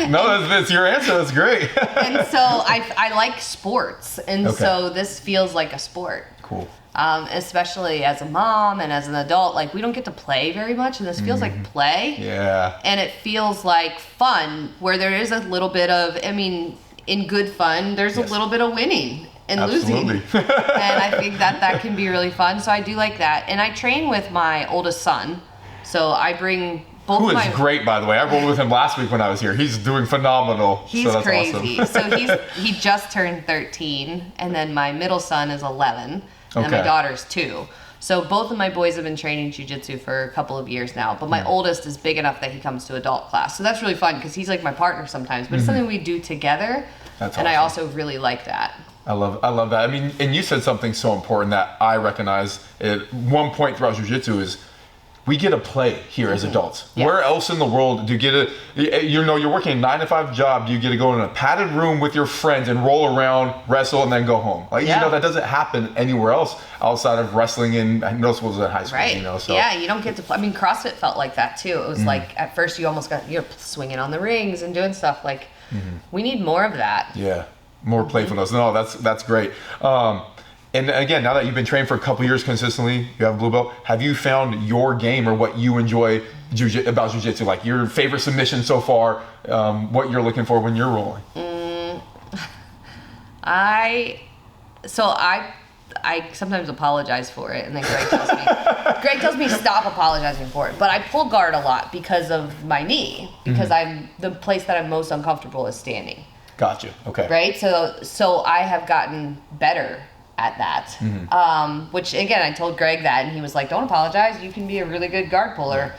No, that's your answer. That's great. And so I like sports, and so this feels like a sport. Cool. Especially as a mom and as an adult, like, we don't get to play very much, and this feels like play. Yeah. And it feels like fun, where there is a little bit of, in good fun, there's a little bit of winning and losing. And I think that can be really fun. So I do like that. And I train with my oldest son. So I bring both. Who is great, by the way. I rolled with him last week when I was here. He's doing phenomenal. He's so that's crazy. Awesome. So he just turned 13, and then my middle son is 11. And my daughter's 2. So both of my boys have been training jiu-jitsu for a couple of years now. But my oldest is big enough that he comes to adult class. So that's really fun because he's like my partner sometimes. But it's something we do together. That's awesome. And I also really like that. I love that. And you said something so important that I recognize at one point throughout jiu-jitsu is we get to play here as adults. Yeah. Where else in the world do you get you're working a 9-to-5 job, do you get to go in a padded room with your friends and roll around, wrestle, and then go home? Like, that doesn't happen anywhere else outside of wrestling in middle schools and high school. Right. So. Yeah, you don't get to play. CrossFit felt like that too. It was like, at first you're swinging on the rings and doing stuff. Like, we need more of that. Yeah, more playfulness. No, that's great. And again, now that you've been trained for a couple years consistently, you have a blue belt, have you found your game or what you enjoy about jiu-jitsu? Like, your favorite submission so far, what you're looking for when you're rolling? I sometimes apologize for it, and then Greg tells me stop apologizing for it. But I pull guard a lot because of my knee, because the place that I'm most uncomfortable is standing. Gotcha. Okay. Right? So I have gotten better at that. Which, again, I told Greg that, and he was like, don't apologize. You can be a really good guard puller.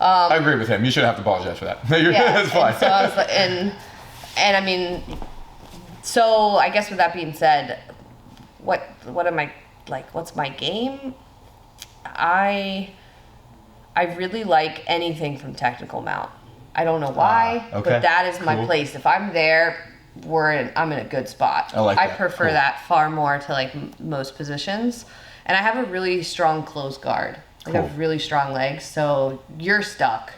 I agree with him. You shouldn't have to apologize for that. That's fine. And so I was like, so I guess with that being said, what am I, like, what's my game? I really like anything from technical mount. I don't know why, but that is my place. If I'm there, I'm in a good spot. I prefer that far more to like most positions. And I have a really strong closed guard. I have really strong legs, so you're stuck.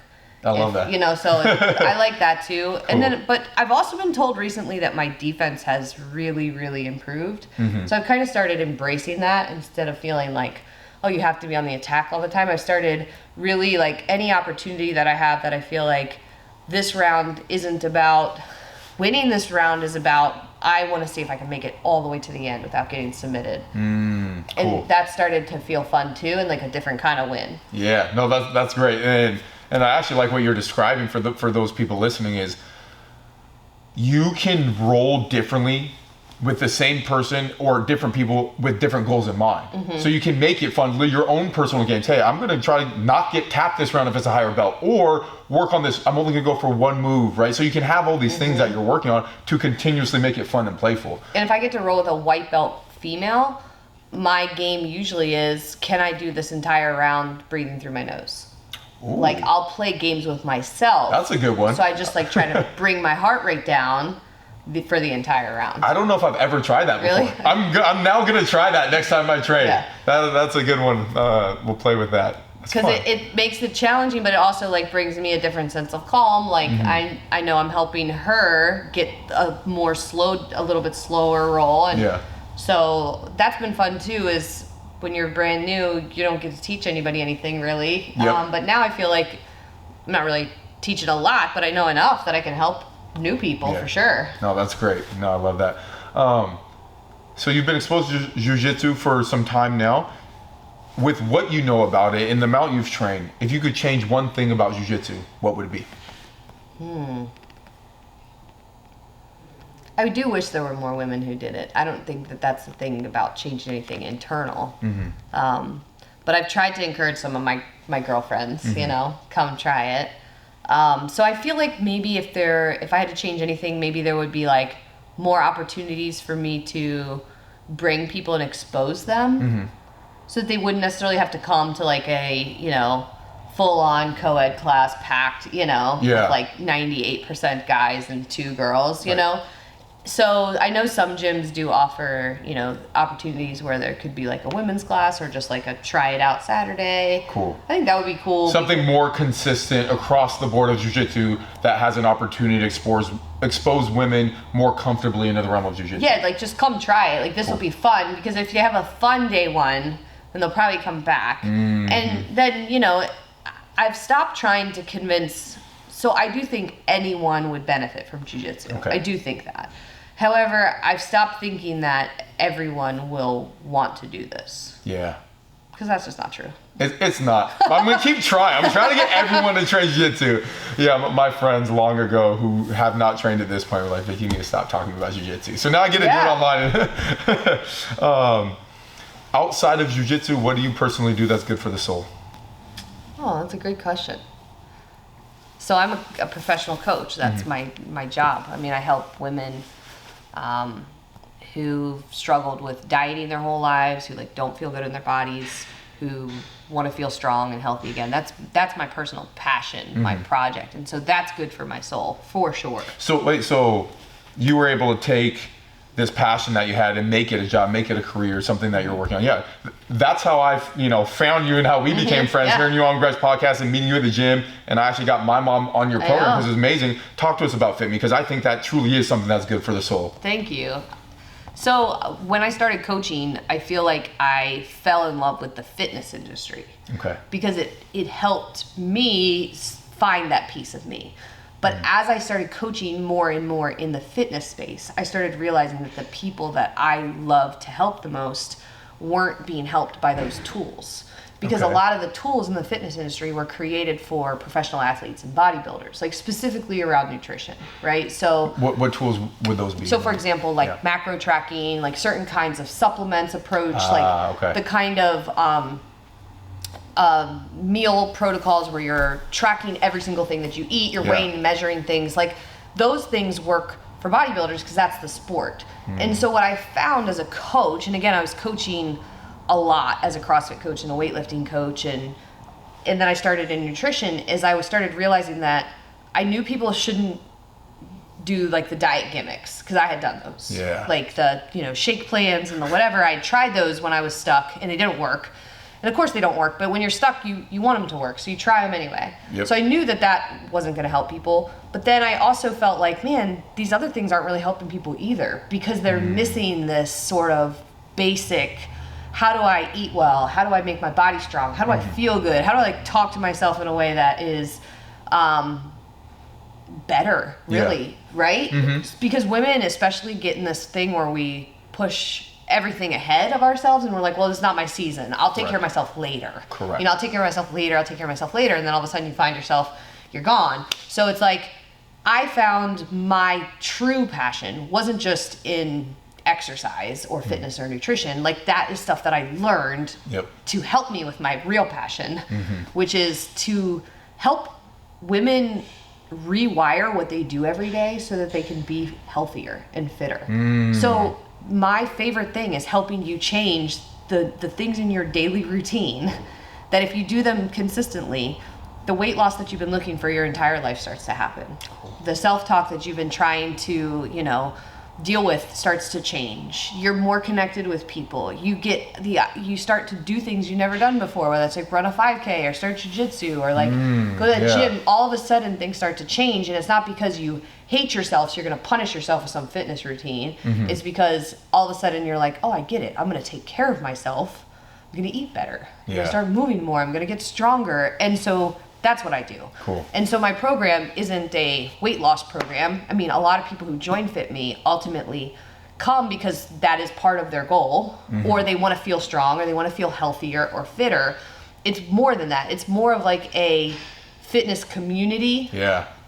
I love that. You know, so I like that too. Cool. And then, but I've also been told recently that my defense has really, really improved. So I've kind of started embracing that instead of feeling like, oh, you have to be on the attack all the time. I've started really like any opportunity that I have that I feel like this round isn't about winning. This round is about, I want to see if I can make it all the way to the end without getting submitted. Cool. And that started to feel fun too, and like a different kind of win. Yeah, no, that's great. And I actually like what you're describing for those people listening is you can roll differently with the same person or different people with different goals in mind. So you can make it fun, your own personal games. Hey, I'm going to try to not get tapped this round if it's a higher belt, or work on this. I'm only going to go for one move, right? So you can have all these things that you're working on to continuously make it fun and playful. And if I get to roll with a white belt female, my game usually is, can I do this entire round breathing through my nose? Ooh. Like, I'll play games with myself. That's a good one. So I just like try to bring my heart rate down for the entire round. I don't know if I've ever tried that before. Really? I'm now going to try that next time I train. Yeah. That's a good one. We'll play with that. Because it makes it challenging, but it also like brings me a different sense of calm. Like I know I'm helping her get a little bit slower roll. And so that's been fun too, is when you're brand new, you don't get to teach anybody anything really. But now I feel like I'm not really teaching a lot, but I know enough that I can help new people for sure. No, that's great. No, I love that. So you've been exposed to jiu-jitsu for some time now. With what you know about it and the amount you've trained, if you could change one thing about jiu-jitsu, what would it be? I do wish there were more women who did it. I don't think that that's the thing about changing anything internal. But I've tried to encourage some of my girlfriends, you know, come try it. So I feel like maybe if I had to change anything, maybe there would be like more opportunities for me to bring people and expose them, so that they wouldn't necessarily have to come to like a, you know, full-on co-ed class packed, you know, with like 98% guys and 2 girls, you know. So I know some gyms do offer, you know, opportunities where there could be like a women's class or just like a try it out Saturday. Cool. I think that would be cool. Something more consistent across the board of jiu-jitsu that has an opportunity to expose women more comfortably into the realm of jiu-jitsu. Yeah, like just come try it. Like this will be fun, because if you have a fun day one, then they'll probably come back. And then, you know, I've stopped trying to convince. So I do think anyone would benefit from jiu-jitsu. I do think that. However, I've stopped thinking that everyone will want to do this. Yeah. Because that's just not true. It's not. I'm going to keep trying. I'm trying to get everyone to train jiu-jitsu. Yeah, my friends long ago who have not trained at this point were like, Vic, you need to stop talking about jiu-jitsu. So now I get to do it online. Outside of jiu-jitsu, what do you personally do that's good for the soul? Oh, that's a great question. So I'm a professional coach. That's my job. I mean, I help women who struggled with dieting their whole lives, who like don't feel good in their bodies, who want to feel strong and healthy again. That's my personal passion, my project, and so that's good for my soul for sure. So wait, so you were able to take this passion that you had and make it a job, make it a career, something that you're working on. Yeah, that's how I, found you and how we became friends, hearing you on Greg's podcast and meeting you at the gym. And I actually got my mom on your program because it was amazing. Talk to us about Fit Me, because I think that truly is something that's good for the soul. Thank you. So when I started coaching, I feel like I fell in love with the fitness industry. Okay. Because it helped me find that piece of me. But as I started coaching more and more in the fitness space, I started realizing that the people that I love to help the most weren't being helped by those tools. Because a lot of the tools in the fitness industry were created for professional athletes and bodybuilders, like specifically around nutrition, right? So what tools would those be? So for example, like macro tracking, like certain kinds of supplements approach, the kind of meal protocols where you're tracking every single thing that you eat, you're weighing and measuring things, like those things work for bodybuilders because that's the sport. And so what I found as a coach, and again, I was coaching a lot as a CrossFit coach and a weightlifting coach, and then I started in nutrition, is I started realizing that I knew people shouldn't do like the diet gimmicks, because I had done those. Yeah. Like the, shake plans and the whatever. I tried those when I was stuck and they didn't work. And of course they don't work, but when you're stuck, you want them to work, so you try them anyway. Yep. So I knew that wasn't going to help people, but then I also felt like, man, these other things aren't really helping people either, because they're missing this sort of basic, how do I eat well? How do I make my body strong? How do I feel good? How do I like talk to myself in a way that is better, really, right? Because women especially get in this thing where we push everything ahead of ourselves, and we're like, well, it's not my season. I'll take care of myself later. Correct. You know, I'll take care of myself later. I'll take care of myself later. And then all of a sudden you find yourself, you're gone. So it's like, I found my true passion wasn't just in exercise or fitness or nutrition. Like, that is stuff that I learned to help me with my real passion, which is to help women rewire what they do every day so that they can be healthier and fitter. So my favorite thing is helping you change the things in your daily routine that if you do them consistently, the weight loss that you've been looking for your entire life starts to happen. The self-talk that you've been trying to, deal with starts to change. You're more connected with people. You start to do things you've never done before, whether it's like run a 5K or start jiu-jitsu or like go to the gym. All of a sudden things start to change, and it's not because you hate yourself, so you're going to punish yourself with some fitness routine. It's because all of a sudden you're like, oh, I get it. I'm going to take care of myself. I'm going to eat better. I'm going to start moving more. I'm going to get stronger. And so that's what I do. Cool. And so my program isn't a weight loss program. I mean, a lot of people who join Fit Me ultimately come because that is part of their goal, or they want to feel strong, or they want to feel healthier or fitter. It's more than that. It's more of like a fitness community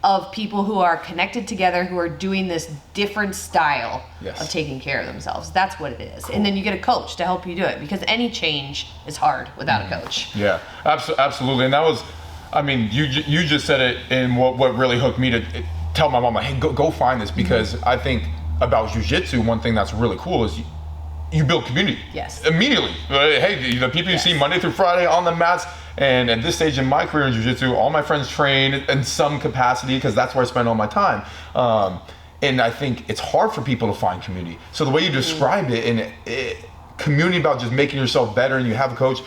of people who are connected together, who are doing this different style of taking care of themselves. That's what it is. Cool. And then you get a coach to help you do it, because any change is hard without a coach. Yeah, absolutely. And that was, I mean, you just said it, and what really hooked me to tell my mom, like, hey, go find this, because I think about jiu-jitsu, one thing that's really cool is you build community. Yes. Immediately. Hey, the people you see Monday through Friday on the mats, and at this stage in my career in jiu-jitsu, all my friends train in some capacity because that's where I spend all my time. And I think it's hard for people to find community. So the way you describe it, and community about just making yourself better, and you have a coach,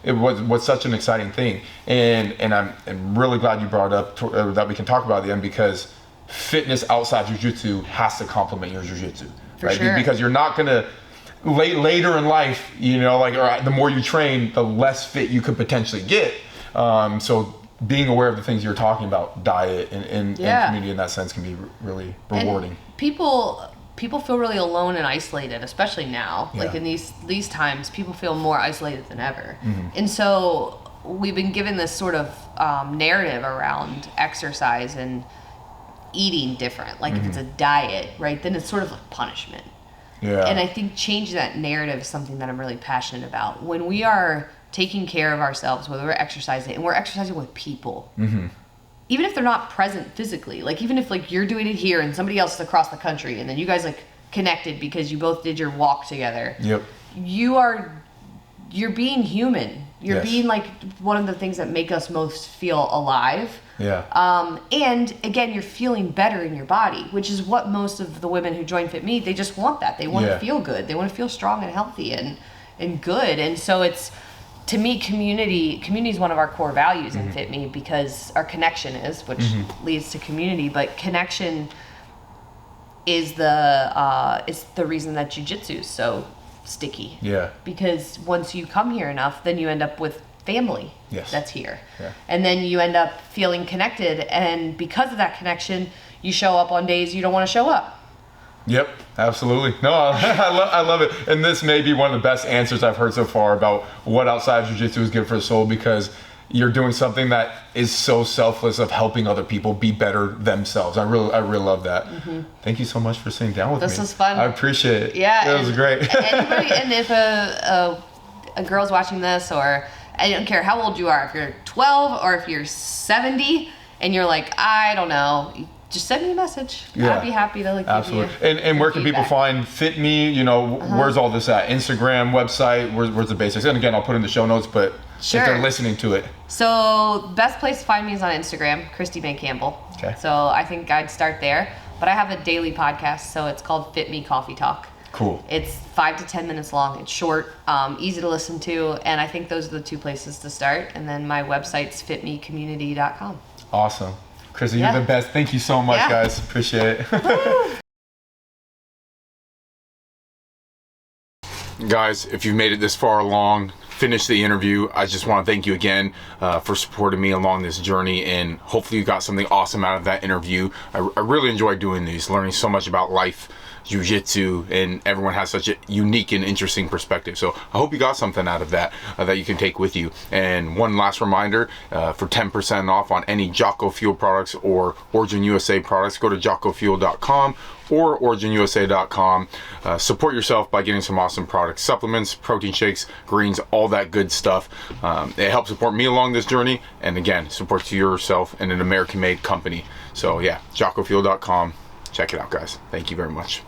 it was such an exciting thing. And I'm really glad you brought up that we can talk about it then, because fitness outside jiu-jitsu has to complement your jiu-jitsu, right? Sure. Because you're not gonna later in life, or the more you train, the less fit you could potentially get. So being aware of the things you're talking about, diet and community in that sense, can be really rewarding. And people feel really alone and isolated, especially now. Like in these times, people feel more isolated than ever. And so we've been given this sort of narrative around exercise and eating different. Like if it's a diet, right, then it's sort of like punishment. Yeah. And I think changing that narrative is something that I'm really passionate about. When we are taking care of ourselves, whether we're exercising, and we're exercising with people, even if they're not present physically, like even if like you're doing it here and somebody else is across the country, and then you guys like connected because you both did your walk together. Yep. You're being human. You're being like one of the things that make us most feel alive. Yeah. And again, you're feeling better in your body, which is what most of the women who join Fit Me, they just want that. They want to feel good. They want to feel strong and healthy and good. And so it's, to me, community is one of our core values in Fit Me, because our connection is, which leads to community, but connection is the reason that jiu-jitsu is so sticky. Yeah. Because once you come here enough, then you end up with family that's here. Yeah. And then you end up feeling connected, and because of that connection, you show up on days you don't want to show up. Yep, absolutely. No, I love it. And this may be one of the best answers I've heard so far about what outside of jiu-jitsu is good for the soul, because you're doing something that is so selfless of helping other people be better themselves. I really love that. Thank you so much for sitting down with me. This was fun. I appreciate it. Yeah. It was great. Anybody, and if a girl's watching this, or I don't care how old you are, if you're 12 or if you're 70 and you're like, I don't know, just send me a message. I'd be happy to like absolutely. give you and where can people find Fit Me? Where's all this at? Instagram, website, where's the basics? And again, I'll put in the show notes, but if they're listening to it. So best place to find me is on Instagram, Christy Campbell. Okay. So I think I'd start there. But I have a daily podcast, so it's called Fit Me Coffee Talk. Cool. It's 5 to 10 minutes long. It's short, easy to listen to, and I think those are the two places to start. And then my website's fitmecommunity.com. Awesome. Christy, you're the best. Thank you so much, guys. Appreciate it. Guys, if you've made it this far along, finished the interview, I just want to thank you again for supporting me along this journey, and hopefully you got something awesome out of that interview. I really enjoyed doing these, learning so much about life, jiu-jitsu, and everyone has such a unique and interesting perspective. So I hope you got something out of that that you can take with you. And one last reminder, for 10% off on any Jocko Fuel products or Origin USA products, go to jockofuel.com or originusa.com. Support yourself by getting some awesome products, supplements, protein shakes, greens, all that good stuff. It helps support me along this journey, and again, supports yourself and an American-made company. So yeah, jockofuel.com. Check it out, guys. Thank you very much.